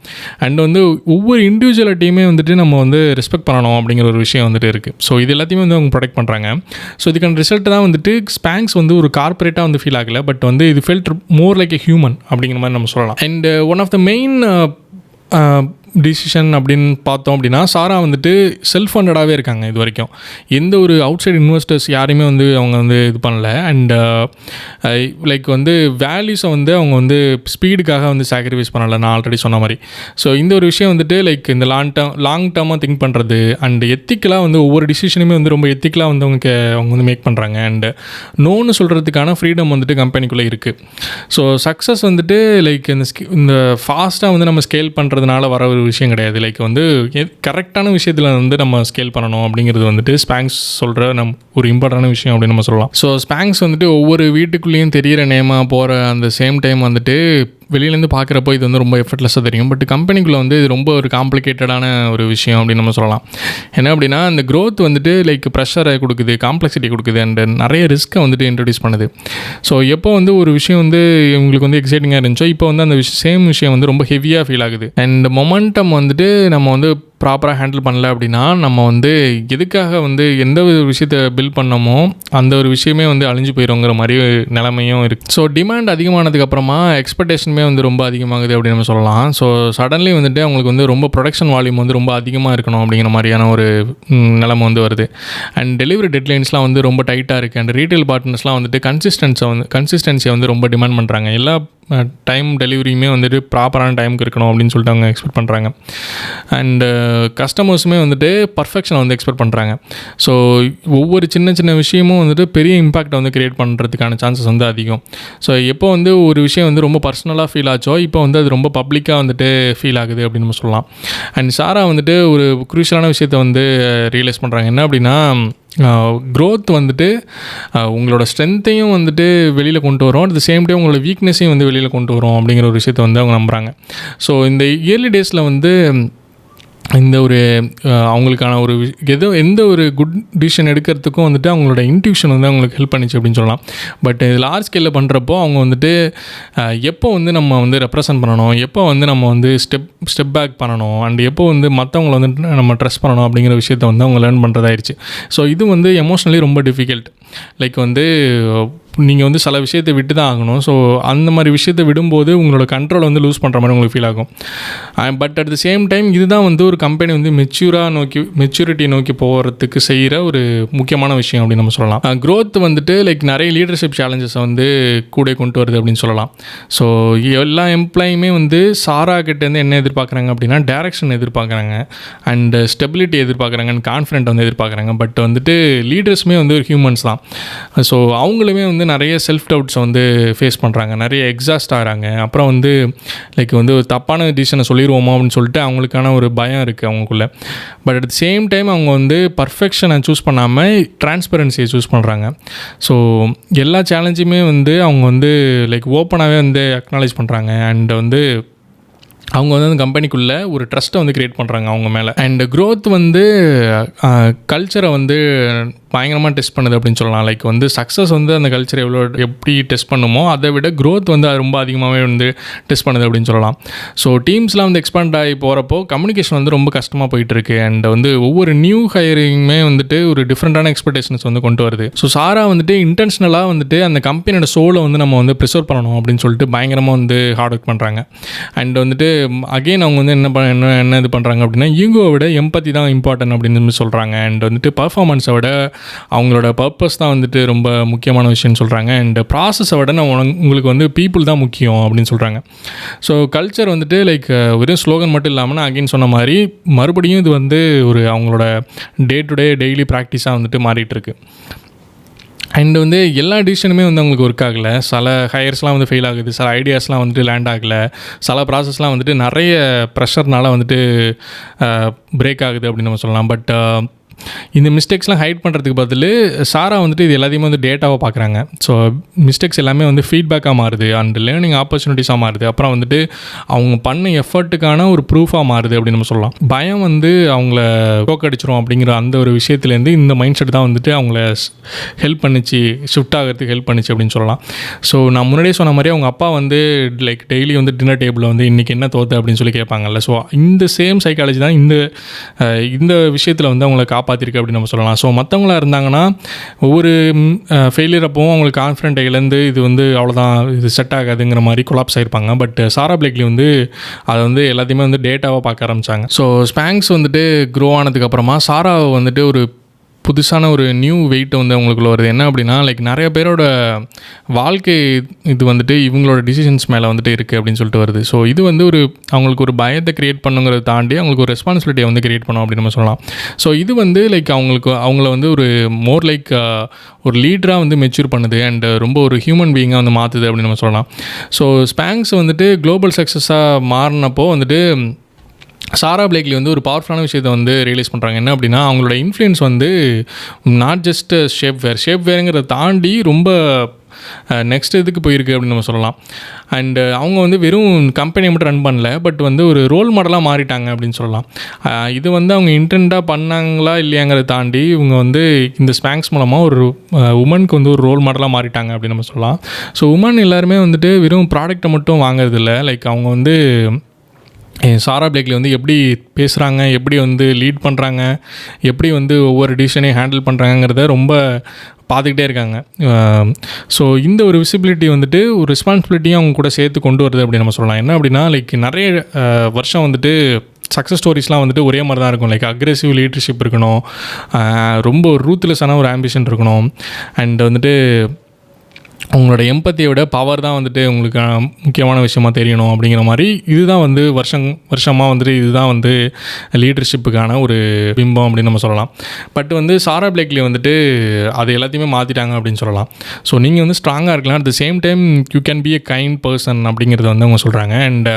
அண்ட் வந்து ஒவ்வொரு இண்டிவிஜுவலிட்டியுமே வந்துட்டு நம்ம வந்து ரெஸ்பெக்ட் பண்ணணும் அப்படிங்கிற ஒரு விஷயம் வந்துட்டு இருக்குது. ஸோ இது எல்லாத்தையுமே வந்து அவங்க ப்ரொடெக்ட் பண்ணுறாங்க. ஸோ இதுக்கான ரிசல்ட் தான் வந்துட்டு ஸ்பேங்க்ஸ் வந்து ஒரு கார்பரேட்டாக வந்து ஃபீல் ஆகலை. பட் வந்து இது felt more like a human அப்படிங்கிற மாதிரி நம்ம சொல்லலாம். And one of the main decision அப்படின்னு பார்த்தோம் அப்படின்னா, சாரா வந்துட்டு செல்ஃப் ஃபண்டடாகவே இருக்காங்க. இது வரைக்கும் எந்த ஒரு அவுட் சைடு இன்வெஸ்டர்ஸ் யாரையுமே வந்து அவங்க வந்து இது பண்ணல. அண்ட் லைக் வந்து வேல்யூஸை வந்து அவங்க வந்து ஸ்பீடுக்காக வந்து சாக்ரிஃபைஸ் பண்ணலை, நான் ஆல்ரெடி சொன்ன மாதிரி. ஸோ இந்த ஒரு விஷயம் வந்துட்டு லைக் இந்த லாங் டேர்மாக திங்க் பண்ணுறது அண்ட் எத்திக்கலாக வந்து ஒவ்வொரு டிசிஷனுமே வந்து ரொம்ப எத்திக்கலாக வந்து அவங்க வந்து மேக் பண்ணுறாங்க. அண்ட் நோன்னு சொல்கிறதுக்கான ஃப்ரீடம் வந்துட்டு கம்பெனிக்குள்ளே இருக்குது. ஸோ சக்ஸஸ் வந்துட்டு லைக் இந்த ஃபாஸ்ட்டாக வந்து நம்ம ஸ்கேல் பண்ணுறதுனால வர ஒரு விஷயம் கிடையாது. லைக் வந்து கரெக்டான விஷயத்தில் வந்து நம்ம ஸ்கேல் பண்ணணும் அப்படிங்கிறது வந்துட்டு ஸ்பேங்க்ஸ் சொல்கிற ஒரு இம்பார்ட்டண்டான விஷயம் அப்படின்னு நம்ம சொல்லலாம். ஸோ ஸ்பேங்க்ஸ் வந்துட்டு ஒவ்வொரு வீட்டுக்குள்ளேயும் தெரிகிற நேமாக போகிற அந்த சேம் டைம் வந்துட்டு வெளியிலேருந்து பார்க்குறப்போ இது வந்து ரொம்ப எஃபர்ட்லெஸ்ஸாக தெரியும். பட் கம்பெனிக்குள்ளே வந்து இது ரொம்ப ஒரு காம்ப்ளிகேட்டடான ஒரு விஷயம் அப்படின்னு நம்ம சொல்லலாம். என்ன அப்படின்னா, இந்த க்ரோத் வந்துட்டு லைக் ப்ரெஷரை கொடுக்குது, காம்ப்ளெக்சிட்டி கொடுக்குது, அண்ட் நிறைய ரிஸ்க்கை வந்துட்டு இன்ட்ரடியூஸ் பண்ணுது. ஸோ எப்போ வந்து ஒரு விஷயம் வந்து உங்களுக்கு வந்து எக்ஸைட்டிங்காக இருந்துச்சோ, இப்போ வந்து அந்த சேம் விஷயம் வந்து ரொம்ப ஹெவியாக ஃபீல் ஆகுது. அண்ட் மொமெண்டம் வந்துட்டு நம்ம வந்து ப்ராப்பராக ஹேண்டில் பண்ணல அப்படின்னா, நம்ம வந்து எதுக்காக வந்து எந்த ஒரு விஷயத்தை பில்ட் பண்ணமோ அந்த ஒரு விஷயமே வந்து அழிஞ்சு போயிடுங்கிற மாதிரி நிலைமையும் இருக்குது. ஸோ டிமாண்ட் அதிகமானதுக்கப்புறமா எக்ஸ்பெக்டேஷனுமே வந்து ரொம்ப அதிகமாகுது அப்படின்னு நம்ம சொல்லலாம். ஸோ சடன்லி வந்துட்டு அவங்களுக்கு வந்து ரொம்ப ப்ரொடக்ஷன் வால்யூம் வந்து ரொம்ப அதிகமாக இருக்கணும் அப்படிங்கிற மாதிரியான ஒரு நிலைமை வந்து வருது. அண்ட் டெலிவரி டெட்லைன்ஸ்லாம் வந்து ரொம்ப டைட்டாக இருக்குது. அண்ட் ரீட்டைல் பார்ட்னர்ஸ்லாம் வந்துட்டு கன்சிஸ்டன்சியை வந்து ரொம்ப டிமாண்ட் பண்ணுறாங்க. எல்லா டைம் டெலிவரியுமே வந்துட்டு ப்ராப்பரான டைமுக்கு இருக்கணும் அப்படின்னு சொல்லிட்டு அவங்க எக்ஸ்பெக்ட் பண்ணுறாங்க. அண்டு கஸ்டமர்ஸுமே வந்துட்டு பர்ஃபெக்ஷனை வந்து எக்ஸ்பெக்ட் பண்ணுறாங்க. ஸோ ஒவ்வொரு சின்ன விஷயமும் வந்துட்டு பெரிய இம்பாக்டை வந்து க்ரியேட் பண்ணுறதுக்கான சான்சஸ் வந்து அதிகம். ஸோ எப்போ வந்து ஒரு விஷயம் வந்து ரொம்ப பர்சனலாக ஃபீல் ஆச்சோ, இப்போ வந்து அது ரொம்ப பப்ளிக்காக வந்துட்டு ஃபீல் ஆகுது அப்படின்னு நம்ம சொல்லலாம். அண்ட் சாரா வந்துட்டு ஒரு குரூஷியலான விஷயத்தை வந்து ரியலைஸ் பண்ணுறாங்க. என்ன அப்படின்னா, க்ரோத் வந்துட்டு உங்களோட ஸ்ட்ரென்த்தையும் வந்துட்டு வெளியில் கொண்டு வரும், அட் த சேம் டைம் உங்களோட வீக்னஸையும் வந்து வெளியில் கொண்டு வரும் அப்படிங்கிற ஒரு விஷயத்தை வந்து அவங்க நம்புகிறாங்க. ஸோ இந்த இயர்லி டேஸில் வந்து இந்த ஒரு அவங்களுக்கான ஒரு எந்த ஒரு குட் டிசிஷன் எடுக்கிறதுக்கும் வந்துட்டு அவங்களோட இன்ட்யூஷன் வந்து அவங்களுக்கு ஹெல்ப் பண்ணிச்சு அப்படின்னு சொல்லலாம். பட் இது லார்ஜ் ஸ்கேலில் பண்ணுறப்போ அவங்க வந்துட்டு எப்போ வந்து நம்ம வந்து ரெப்ரசன்ட் பண்ணணும், எப்போ வந்து நம்ம வந்து ஸ்டெப் பேக் பண்ணணும், அண்ட் எப்போ வந்து மற்றவங்களை வந்துட்டு நம்ம ட்ரஸ்ட் பண்ணணும் அப்படிங்கிற விஷயத்த வந்து அவங்க லேர்ன் பண்ணுறதாயிருச்சு. ஸோ இது வந்து எமோஷ்னலி ரொம்ப டிஃபிகல்ட். லைக் வந்து நீங்கள் வந்து சில விஷயத்தை விட்டு தான் ஆகணும். ஸோ அந்த மாதிரி விஷயத்தை விடும்போது உங்களோட கண்ட்ரோலை வந்து லூஸ் பண்ணுற மாதிரி உங்களுக்கு ஃபீல் ஆகும். But at the same time இதுதான் வந்து ஒரு கம்பெனி வந்து மெச்சூரிட்டி நோக்கி போகிறதுக்கு செய்கிற ஒரு முக்கியமான விஷயம் அப்படின்னு நம்ம சொல்லலாம். க்ரோத் வந்துட்டு லைக் நிறைய லீடர்ஷிப் சேலஞ்சஸை வந்து கூட கொண்டு வருது அப்படின்னு சொல்லலாம். ஸோ எல்லா எம்ப்ளாயுமே வந்து சாரா கிட்டேருந்து என்ன எதிர்பார்க்குறாங்க அப்படின்னா டைரக்ஷன் எதிர்பார்க்குறாங்க, அண்ட் ஸ்டெபிலிட்டி எதிர்பார்க்குறாங்க, அண்ட் கான்ஃபிடென்ட் வந்து எதிர்பார்க்குறாங்க. பட் வந்துட்டு லீடர்ஸுமே வந்து ஒரு ஹியூமன்ஸ் தான். ஸோ அவங்களுமே வந்து நிறைய செல்ஃப் டவுட்ஸை வந்து ஃபேஸ் பண்ணுறாங்க, நிறைய எக்ஸாஸ்ட் ஆகிறாங்க. அப்புறம் வந்து லைக் வந்து ஒரு தப்பான டிசிஷனை சொல்லிடுவோமா அப்படின்னு சொல்லிட்டு அவங்களுக்கான ஒரு பயம் இருக்குது அவங்களுக்குள்ள. But at the same time அவங்க வந்து பர்ஃபெக்ஷனை சூஸ் பண்ணாமல் டிரான்ஸ்பரன்சியை சூஸ் பண்ணுறாங்க. ஸோ எல்லா சேலஞ்சுமே வந்து அவங்க வந்து லைக் ஓப்பனாகவே வந்து அக்னாலேஜ் பண்ணுறாங்க. அண்ட் வந்து அவங்க வந்து அந்த கம்பெனிக்குள்ளே ஒரு ட்ரஸ்ட்டை வந்து க்ரியேட் பண்ணுறாங்க அவங்க மேலே. அண்ட் க்ரோத் வந்து கல்ச்சரை வந்து பயங்கரமாக டெஸ்ட் பண்ணுது அப்படின்னு சொல்லலாம். லைக் வந்து சக்ஸஸ் வந்து அந்த கல்ச்சரை எப்படி டெஸ்ட் பண்ணுமோ அதை விட க்ரோத் வந்து அது ரொம்ப அதிகமாகவே வந்து டெஸ்ட் பண்ணுது அப்படின்னு சொல்லலாம். ஸோ டீம்ஸ்லாம் வந்து எக்ஸ்பேண்ட் ஆகி போகிறப்போ கம்யூனிகேஷன் வந்து ரொம்ப கஷ்டமாக போயிட்டுருக்கு. அண்ட் வந்து ஒவ்வொரு நியூ ஹையரிங்குமே வந்துட்டு ஒரு டிஃப்ரெண்ட்டான எக்ஸ்பெக்டேஷன்ஸ் வந்து கொண்டு வருது. ஸோ சாரா வந்துட்டு இன்டென்ஷனலாக வந்துட்டு அந்த கம்பெனியோட சோலை வந்து நம்ம வந்து ப்ரிசர்வ் பண்ணணும் அப்படின்னு சொல்லிட்டு பயங்கரமாக வந்து ஹார்ட் ஒர்க் பண்ணுறாங்க. அண்ட் வந்துட்டு அகெயின் அவங்க வந்து என்ன இது பண்ணுறாங்க அப்படின்னா ஈகோவை விட எம்பத்தி தான் இம்பார்ட்டன்ட் அப்படின்னு சொல்கிறாங்க. அண்ட் வந்துட்டு பர்ஃபார்மன்ஸை விட அவங்களோட பர்பஸ் தான் வந்துட்டு ரொம்ப முக்கியமான விஷயம்னு சொல்கிறாங்க. அண்ட் ப்ராசஸை விட உங்களுக்கு வந்து பீப்புள் தான் முக்கியம் அப்படின்னு சொல்கிறாங்க. ஸோ கல்ச்சர் வந்துட்டு லைக் வெறும் ஸ்லோகன் மட்டும் இல்லாமல் நான் அகெயின் சொன்ன மாதிரி மறுபடியும் இது வந்து ஒரு அவங்களோட டே டு டே டெய்லி ப்ராக்டிஸாக வந்துட்டு மாறிட்டு இருக்கு. அண்ட் வந்து எல்லா டிசிஷனுமே வந்து அவங்களுக்கு ஒர்க் ஆகலை. சில ஹையர்ஸ்லாம் வந்து ஃபெயில் ஆகுது, சில ஐடியாஸ்லாம் வந்துட்டு லேண்ட் ஆகலை, சில ப்ராசஸ்லாம் வந்துட்டு நிறைய ப்ரெஷர்னால வந்துட்டு பிரேக் ஆகுது அப்படின்னு நம்ம சொல்லலாம். பட் இந்த மிஸ்டேக்ஸ்லாம் ஹைட் பண்ணுறதுக்கு பதில் சாரா வந்துட்டு இது எல்லாத்தையுமே வந்து டேட்டாவாக பார்க்குறாங்க. ஸோ மிஸ்டேக்ஸ் எல்லாமே வந்து ஃபீட்பேக்காக மாறுது அண்ட் லேர்னிங் ஆப்பர்ச்சுனிட்டிஸாக மாறுது. அப்புறம் வந்துட்டு அவங்க பண்ண எஃபர்ட்டுக்கான ஒரு ப்ரூஃபாக மாறுது அப்படின்னு நம்ம சொல்லலாம். பயம் வந்து அவங்கள தோக்கடிச்சிரும் அப்படிங்கிற அந்த ஒரு விஷயத்துலேருந்து இந்த மைண்ட் செட் தான் வந்துட்டு அவங்கள ஹெல்ப் பண்ணிச்சு, ஷிஃப்ட் ஆகிறதுக்கு ஹெல்ப் பண்ணிச்சு அப்படின்னு சொல்லலாம். ஸோ நான் முன்னாடியே சொன்ன மாதிரி அவங்க அப்பா வந்து லைக் டெய்லி வந்து டின்னர் டேபிளில் வந்து இன்றைக்கி என்ன தோற்று அப்படின்னு சொல்லி கேட்பாங்கல்ல. ஸோ இந்த சேம் சைக்காலஜி தான் இந்த விஷயத்தில் வந்து அவங்களை காப்பாற்றிருக்கு அப்படின்னு நம்ம சொல்லலாம். ஸோ மற்றவங்களாக இருந்தாங்கன்னா ஒவ்வொரு ஃபெயிலியர் அப்போவும் அவங்களுக்கு கான்ஃபிடென்ட் இழந்து இது வந்து அவ்வளோதான், இது செட் ஆகாதுங்கிற மாதிரி கொலாப்ஸ் ஆகிருப்பாங்க. பட் சாரா பிளேக்லி வந்து அதை வந்து எல்லாத்தையுமே வந்து டேட்டாவாக பார்க்க ஆரம்பித்தாங்க. ஸோ ஸ்பாங்க்ஸ் வந்துட்டு க்ரோ ஆனதுக்கப்புறமா சாராவை வந்துட்டு ஒரு புதுசான ஒரு நியூ வெயிட் வந்து அவங்களுக்குள்ள வருது. என்ன அப்படின்னா லைக் நிறைய பேரோட வாழ்க்கை இது வந்துட்டு இவங்களோட டிசிஷன்ஸ் மேலே வந்துட்டு இருக்குது அப்படின்னு சொல்லிட்டு வருது. ஸோ இது வந்து ஒரு அவங்களுக்கு ஒரு பயத்தை க்ரியேட் பண்ணுங்கிறத தாண்டி அவங்களுக்கு ஒரு ரெஸ்பான்சிபிலிட்டியை வந்து க்ரியேட் பண்ணும் அப்படின்னு நம்ம சொல்லலாம். ஸோ இது வந்து லைக் அவங்கள வந்து ஒரு மோர் லைக் ஒரு லீடராக வந்து மெச்சூர் பண்ணுது அண்ட் ரொம்ப ஒரு ஹியூமன் பீயிங்காக வந்து மாற்றுது அப்படின்னு நம்ம சொல்லலாம். ஸோ ஸ்பாங்க்ஸ் வந்துட்டு குளோபல் சக்ஸஸாக மாறினப்போ வந்துட்டு சாரா பிளேக்லி வந்து ஒரு பவர்ஃபுல்லான விஷயத்தை வந்து ரியலைஸ் பண்ணுறாங்க. என்ன அப்படின்னா அவங்களோட இன்ஃப்ளூயன்ஸ் வந்து நாட் ஜஸ்ட் ஷேப்வேருங்கிறத தாண்டி ரொம்ப நெக்ஸ்ட் இதுக்கு போயிருக்கு அப்படின்னு நம்ம சொல்லலாம். அண்டு அவங்க வந்து வெறும் கம்பெனியை மட்டும் ரன் பண்ணல, பட் வந்து ஒரு ரோல் மாடலாக மாறிட்டாங்க அப்படின்னு சொல்லலாம். இது வந்து அவங்க இன்டென்ட்டாக பண்ணாங்களா இல்லையாங்கிறத தாண்டி இவங்க வந்து இந்த ஸ்பாங்க்ஸ் மூலமாக ஒரு உமனுக்கு வந்து ஒரு ரோல் மாடலாக மாறிட்டாங்க அப்படின்னு நம்ம சொல்லலாம். ஸோ உமன் எல்லாருமே வந்துட்டு வெறும் ப்ராடக்ட்டை மட்டும் வாங்குறதில்ல, லைக் அவங்க வந்து சாரா பிளேக்லி வந்து எப்படி பேசுகிறாங்க, எப்படி வந்து லீட் பண்ணுறாங்க, எப்படி வந்து ஒவ்வொரு டிசிஷனையும் ஹேண்டில் பண்ணுறாங்கிறத ரொம்ப பார்த்துக்கிட்டே இருக்காங்க. ஸோ இந்த ஒரு விசிபிலிட்டி வந்துட்டு ஒரு ரெஸ்பான்சிபிலிட்டியும் அவங்க கூட சேர்த்து கொண்டு வருது அப்படின்னு நம்ம சொல்லலாம். என்ன அப்படின்னா லைக் நிறைய வருஷம் வந்துட்டு சக்ஸஸ் ஸ்டோரிஸ்லாம் வந்துட்டு ஒரே மாதிரி தான் இருக்கும். லைக் அக்ரெசிவ் லீடர்ஷிப் இருக்கணும், ரொம்ப ஒரு ரூத்லெஸ்ஸான ஒரு ஆம்பிஷன் இருக்கணும், அண்ட் வந்துட்டு உங்களோட எம்பத்தியை விட பவர் தான் வந்துட்டு உங்களுக்கு முக்கியமான விஷயமா தெரியணும் அப்படிங்கிற மாதிரி இதுதான் வந்து வருஷமாக வந்துட்டு இதுதான் வந்து லீடர்ஷிப்புக்கான ஒரு பிம்பம் அப்படின்னு நம்ம சொல்லலாம். பட் வந்து சாரா பிளேக்லி வந்துட்டு அது எல்லாத்தையுமே மாற்றிட்டாங்க அப்படின்னு சொல்லலாம். ஸோ நீங்கள் வந்து ஸ்ட்ராங்காக இருக்கலாம், at the same time you can be a kind person அப்படிங்கிறத வந்து அவங்க சொல்கிறாங்க. அண்ட்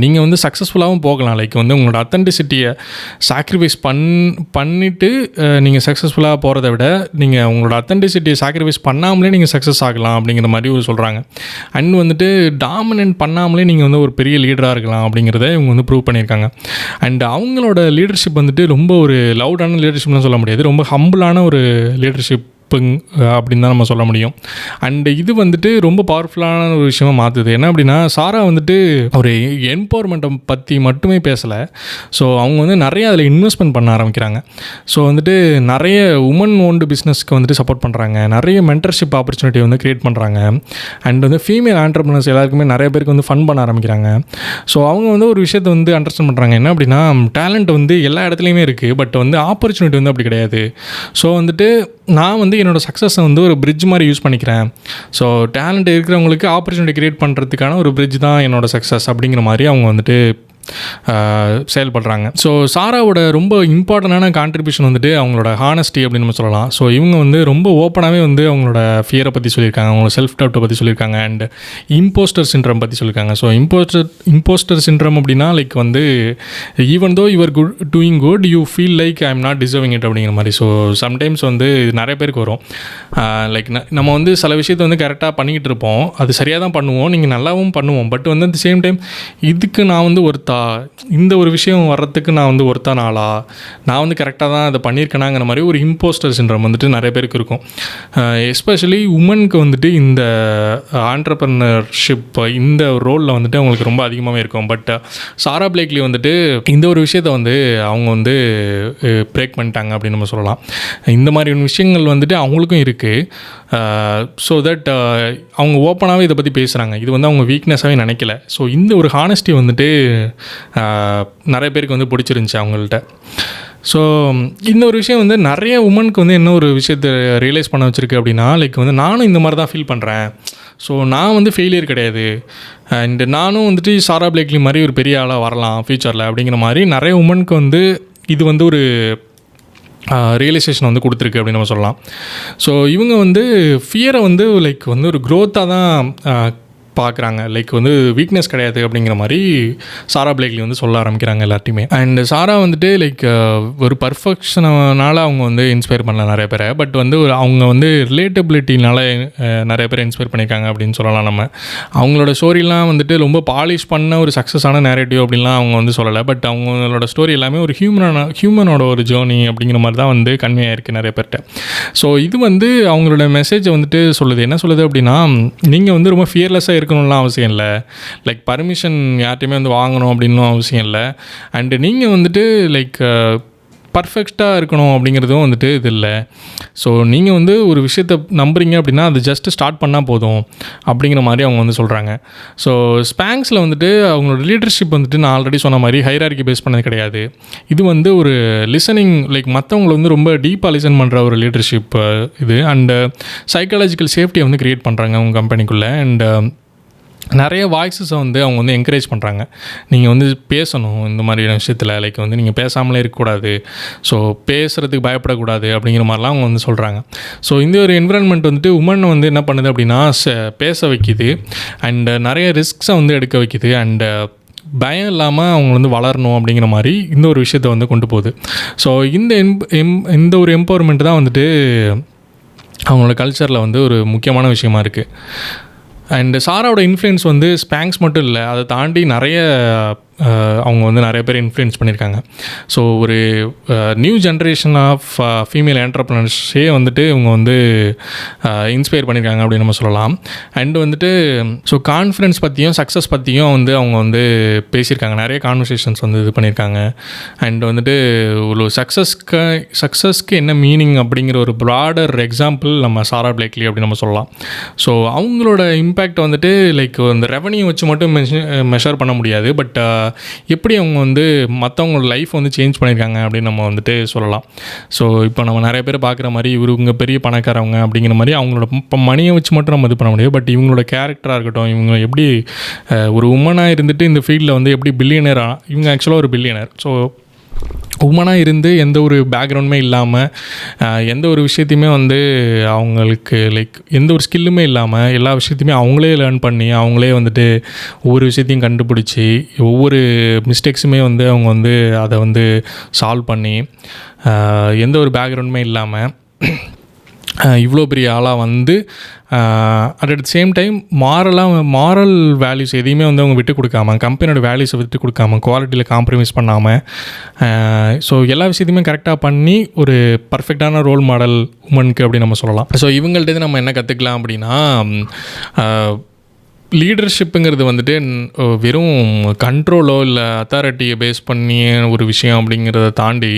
நீங்கள் வந்து சக்ஸஸ்ஃபுல்லாகவும் போகலாம். லைக் வந்து உங்களோட அத்தென்டிசிட்டியை சாக்ரிஃபைஸ் பண்ணிவிட்டு நீங்கள் சக்ஸஸ்ஃபுல்லாக போகிறத விட நீங்கள் உங்களோட அத்தென்டிசிட்டியை சாக்ரிஃபைஸ் பண்ணாமலே நீங்கள் சக்ஸஸ் ஆகலாம் அப்படிங்கிற மாதிரி ஒரு சொல்கிறாங்க. அண்ட் வந்துட்டு டாமினன்ட் பண்ணாமலே நீங்கள் வந்து ஒரு பெரிய லீடராக இருக்கலாம் அப்படிங்கிறத இவங்க வந்து ப்ரூவ் பண்ணியிருக்காங்க. அண்ட் அவங்களோட லீடர்ஷிப் வந்துட்டு ரொம்ப ஒரு லவுடான லீடர்ஷிப்னு சொல்ல முடியாது, ரொம்ப ஹம்பிளான ஒரு லீடர்ஷிப் அப்படின்னு தான் நம்ம சொல்ல முடியும். அண்டு இது வந்துட்டு ரொம்ப பவர்ஃபுல்லான ஒரு விஷயமாக மாற்றுது. என்ன அப்படின்னா, சாரா வந்துட்டு ஒரு எம்பவர்மெண்ட்டை பற்றி மட்டுமே பேசலை. ஸோ அவங்க வந்து நிறைய அதில் இன்வெஸ்ட்மெண்ட் பண்ண ஆரம்பிக்கிறாங்க. ஸோ வந்துட்டு நிறைய உமன் ஓன்டு பிஸ்னஸ்க்கு வந்துட்டு சப்போர்ட் பண்ணுறாங்க, நிறைய மென்டர்ஷிப் ஆப்பர்ச்சுனிட்டி வந்து க்ரியேட் பண்ணுறாங்க. அண்ட் வந்து ஃபீமேல் ஆண்டர்ப்ரனர்ஸ் எல்லாருக்குமே நிறைய பேருக்கு வந்து ஃபன் பண்ண ஆரம்பிக்கிறாங்க. ஸோ அவங்க வந்து ஒரு விஷயத்தை வந்து அண்டர்ஸ்டாண்ட் பண்ணுறாங்க. என்ன அப்படின்னா, டேலண்ட் வந்து எல்லா இடத்துலையுமே இருக்குது, பட் வந்து ஆப்பர்ச்சுனிட்டி வந்து அப்படி கிடையாது. ஸோ வந்துட்டு நான் வந்து என்னோடய சக்ஸஸை வந்து ஒரு பிரிட்ஜ் மாதிரி யூஸ் பண்ணிக்கிறேன். ஸோ டேலண்ட் இருக்கிறவங்களுக்கு ஆப்பர்ச்சுனிட்டி க்ரியேட் பண்ணுறதுக்கான ஒரு பிரிட்ஜ் தான் என்னோடய சக்ஸஸ் அப்படிங்கிற மாதிரி அவங்க வந்துட்டு செயல்படுறாங்க. ஸோ சாராவோட ரொம்ப இம்பார்ட்டண்டான கான்ட்ரிபியூஷன் வந்துட்டு அவங்களோட ஹானஸ்டி அப்படின்னு நம்ம சொல்லலாம். ஸோ இவங்க வந்து ரொம்ப ஓப்பனாகவே வந்து அவங்களோட ஃபியரை பற்றி சொல்லியிருக்காங்க, அவங்களோட செல்ஃப் டவுட்டை பற்றி சொல்லியிருக்காங்க, அண்ட் இம்போஸ்டர் சிண்ட்ரம் பற்றி சொல்லியிருக்காங்க. ஸோ இம்போஸ்டர் சிண்ட்ரம் அப்படின்னா லைக் வந்து even though your doing good you feel like I am not deserving it அப்படிங்கிற மாதிரி. ஸோ சம்டைம்ஸ் வந்து இது நிறைய பேருக்கு வரும். லைக் நம்ம வந்து சில விஷயத்தை வந்து கரெக்டாக பண்ணிக்கிட்டு இருப்போம், அது சரியாக தான் பண்ணுவோம், நீங்கள் நல்லாவும் பண்ணுவோம், பட் வந்து அட் த சேம் டைம் இதுக்கு நான் வந்து இந்த ஒரு விஷயம் வர்றதுக்கு நான் வந்து ஒருத்தான ஆளா, நான் வந்து கரெக்டாக தான் அதை பண்ணியிருக்கேனாங்கிற மாதிரி ஒரு இம்போஸ்டர் சிண்ட்ரம் வந்துட்டு நிறைய பேருக்கு இருக்கும். எஸ்பெஷலி உமனுக்கு வந்துட்டு இந்த ஆண்டர்ப்ரனர்ஷிப் இந்த ரோலில் வந்துட்டு அவங்களுக்கு ரொம்ப அதிகமாகவே இருக்கும். பட் சாரா பிளேக்லி வந்துட்டு இந்த ஒரு விஷயத்தை வந்து அவங்க வந்து பிரேக் பண்ணிட்டாங்க அப்படின்னு நம்ம சொல்லலாம். இந்த மாதிரி விஷயங்கள் வந்துட்டு அவங்களுக்கும் இருக்குது. ஸோ தட் அவங்க ஓப்பனாகவே இதை பற்றி பேசுகிறாங்க. இது வந்து அவங்க வீக்னஸாகவே நினைக்கல. ஸோ இந்த ஒரு ஹானஸ்டி வந்துட்டு நிறைய பேருக்கு வந்து பிடிச்சிருந்துச்சி அவங்கள்ட்ட. ஸோ இந்த ஒரு விஷயம் வந்து நிறைய உமனுக்கு வந்து என்ன ஒரு விஷயத்தை ரியலைஸ் பண்ண வச்சுருக்கு அப்படின்னா, லைக் வந்து நானும் இந்த மாதிரி தான் ஃபீல் பண்ணுறேன். ஸோ நான் வந்து ஃபெயிலியர் கிடையாது, அண்டு நானும் வந்துட்டு சாரா பிளேக்லி மாதிரி ஒரு பெரிய ஆளாக வரலாம் ஃப்யூச்சரில் அப்படிங்கிற மாதிரி நிறைய உமனுக்கு வந்து இது வந்து ஒரு ரியலைசேஷன் வந்து கொடுத்துருக்கு அப்படின்னு நம்ம சொல்லலாம். ஸோ இவங்க வந்து ஃபியரை வந்து லைக் வந்து ஒரு க்ரோத்தாக தான் பார்க்குறாங்க, லைக் வந்து வீக்னஸ் கிடையாது அப்படிங்கிற மாதிரி சாரா பிளேக்லி வந்து சொல்ல ஆரம்பிக்கிறாங்க எல்லாத்தையுமே. அண்ட் சாரா வந்துட்டு லைக் ஒரு பர்ஃபெக்ஷனால் அவங்க வந்து இன்ஸ்பயர் பண்ணல நிறைய பேரை, பட் வந்து ஒரு அவங்க வந்து ரிலேட்டபிலிட்டினால நிறைய பேரை இன்ஸ்பயர் பண்ணியிருக்காங்க அப்படின்னு சொல்லலாம். நம்ம அவங்களோட ஸ்டோரிலாம் வந்துட்டு ரொம்ப பாலிஷ் பண்ண ஒரு சக்ஸஸான நேரேட்டிவ் அப்படின்லாம் அவங்க வந்து சொல்லலை, பட் அவங்களோட ஸ்டோரி எல்லாமே ஒரு ஹியூமனோட ஒரு ஜேர்னி அப்படிங்கிற மாதிரி தான் வந்து கன்வே ஆயிருக்கு நிறைய பேர்கிட்ட. ஸோ இது வந்து அவங்களோட மெசேஜை வந்துட்டு சொல்லுது. என்ன சொல்லுது அப்படின்னா, நீங்கள் வந்து ரொம்ப ஃபியர்லெஸ்ஸாக இருக்கணும்லாம் அவசியம் இல்லை, லைக் பர்மிஷன் யார்ட்டையுமே வந்து வாங்கணும் அப்படின்னும் அவசியம் இல்லை, அண்டு நீங்கள் வந்துட்டு லைக் பர்ஃபெக்டாக இருக்கணும் அப்படிங்கிறதும் வந்துட்டு இது இல்லை. ஸோ நீங்கள் வந்து ஒரு விஷயத்தை நம்புறீங்க அப்படின்னா அது ஜஸ்ட்டு ஸ்டார்ட் பண்ணால் போதும் அப்படிங்கிற மாதிரி அவங்க வந்து சொல்கிறாங்க. ஸோ ஸ்பாங்க்ஸில் வந்துட்டு அவங்களோட லீடர்ஷிப் வந்துட்டு நான் ஆல்ரெடி சொன்ன மாதிரி ஹைரார்கி பேஸ் பண்ணது கிடையாது. இது வந்து ஒரு லிசனிங், லைக் மற்றவங்களை வந்து ரொம்ப டீப்பாக லிசன் பண்ணுற ஒரு லீடர்ஷிப் இது. அண்டு சைக்காலஜிக்கல் சேஃப்டியை வந்து க்ரியேட் பண்ணுறாங்க அவங்க கம்பெனிக்குள்ளே. அண்டு நிறைய வாய்ஸஸை வந்து அவங்க வந்து என்கரேஜ் பண்ணுறாங்க. நீங்கள் வந்து பேசணும் இந்த மாதிரியான விஷயத்தில், லைக் வந்து நீங்கள் பேசாமலே இருக்கக்கூடாது, ஸோ பேசுகிறதுக்கு பயப்படக்கூடாது அப்படிங்கிற மாதிரிலாம் அவங்க வந்து சொல்கிறாங்க. ஸோ இந்த ஒரு என்விரான்மெண்ட் வந்துட்டு உமன் வந்து என்ன பண்ணுது அப்படின்னா பேச வைக்கிது, அண்டு நிறைய ரிஸ்க்ஸை வந்து எடுக்க வைக்கிது, அண்டு பயம் இல்லாமல் அவங்க வந்து வளரணும் அப்படிங்கிற மாதிரி இந்த ஒரு விஷயத்தை வந்து கொண்டு போகுது. ஸோ இந்த ஒரு எம்பவர்மெண்ட் தான் வந்துட்டு அவங்களோட கல்ச்சரில் வந்து ஒரு முக்கியமான விஷயமா இருக்குது. அண்டு சாராவோட இன்ஃப்ளூயன்ஸ் வந்து ஸ்பாங்க்ஸ் மட்டும் இல்லை, அதை தாண்டி நிறைய அவங்க வந்து நிறைய பேர் இன்ஃப்ளூயன்ஸ் பண்ணியிருக்காங்க. ஸோ ஒரு நியூ ஜென்ரேஷன் ஆஃப் ஃபீமேல் என்டர்ப்ரனர்ஸே வந்துட்டு இவங்க வந்து இன்ஸ்பயர் பண்ணியிருக்காங்க அப்படின்னு நம்ம சொல்லலாம். அண்டு வந்துட்டு ஸோ கான்ஃபிடன்ஸ் பற்றியும் சக்ஸஸ் பற்றியும் வந்து அவங்க வந்து பேசியிருக்காங்க, நிறைய கான்வர்சேஷன்ஸ் வந்து இது பண்ணியிருக்காங்க. அண்டு வந்துட்டு ஒரு சக்ஸஸ்க்கு என்ன மீனிங் அப்படிங்கிற ஒரு ப்ராடர் எக்ஸாம்பிள் நம்ம சாரா பிளேக்லி அப்படின்னு நம்ம சொல்லலாம். ஸோ அவங்களோட இம்பேக்ட் வந்துட்டு லைக் அந்த ரெவன்யூ வச்சு மட்டும் மெஷர் பண்ண முடியாது, பட் எப்படி அவங்க வந்து மற்றவங்களோட லைஃப் வந்து சேஞ்ச் பண்ணியிருக்காங்க அப்படின்னு நம்ம வந்துட்டு சொல்லலாம். ஸோ இப்போ நம்ம நிறைய பேர் பார்க்குற மாதிரி இவங்க பெரிய பணக்காரவங்க அப்படிங்கிற மாதிரி அவங்களோட மணியை வச்சு மட்டும் நம்ம இது பண்ண முடியாது, பட் இவங்களோட கேரக்டராக இருக்கட்டும், இவங்க எப்படி ஒரு உமனாக இருந்துட்டு இந்த ஃபீல்டில் வந்து எப்படி பில்லியனராக, இவங்க ஆக்சுவலாக ஒரு பில்லியனர். ஸோ உமனாக இருந்து எந்த ஒரு பேக்ரவுண்டுமே இல்லாமல், எந்த ஒரு விஷயத்தையுமே வந்து அவங்களுக்கு லைக் எந்த ஒரு ஸ்கில்லுமே இல்லாமல் எல்லா விஷயத்தையுமே அவங்களே லேர்ன் பண்ணி அவங்களே வந்துட்டு ஒவ்வொரு விஷயத்தையும் கண்டுபிடிச்சி ஒவ்வொரு மிஸ்டேக்ஸுமே வந்து அவங்க வந்து அதை வந்து சால்வ் பண்ணி எந்த ஒரு பேக்ரவுண்டுமே இல்லாமல் இவ்வளோ பெரிய ஆளாக வந்து at the same time moral values எதையுமே வந்து அவங்க விட்டு கொடுக்காம, கம்பெனியோட வேல்யூஸை விட்டு கொடுக்காம, குவாலிட்டியில் காம்ப்ரமைஸ் பண்ணாமல், ஸோ எல்லா விஷயத்தையுமே கரெக்டாக பண்ணி ஒரு பர்ஃபெக்டான ரோல் மாடல் உமனுக்கு அப்படின்னு நம்ம சொல்லலாம். ஸோ இவங்கள்ட்ட நம்ம என்ன கற்றுக்கலாம் அப்படின்னா, லீடர்ஷிப்புங்கிறது வந்துட்டு வெறும் கண்ட்ரோலோ இல்லை அத்தாரிட்டியை பேஸ் பண்ணி ஒரு விஷயம் அப்படிங்கிறத தாண்டி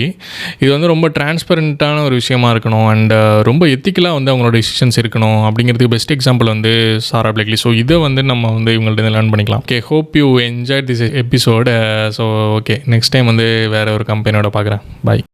இது வந்து ரொம்ப டிரான்ஸ்பரண்ட்டான ஒரு விஷயமா இருக்கணும். அண்ட் ரொம்ப எத்திக்கலாக வந்து அவங்களோட டிசிஷன்ஸ் இருக்கணும் அப்படிங்கிறதுக்கு பெஸ்ட் எக்ஸாம்பிள் வந்து சாரா பிளேக்லி. ஸோ இதை வந்து நம்ம வந்து இவங்கள்ட்ட லேர்ன் பண்ணிக்கலாம். Okay, hope you enjoy this episode. So okay, next time வந்து வேறு ஒரு கம்பெனியோட பார்க்குறேன். பாய்.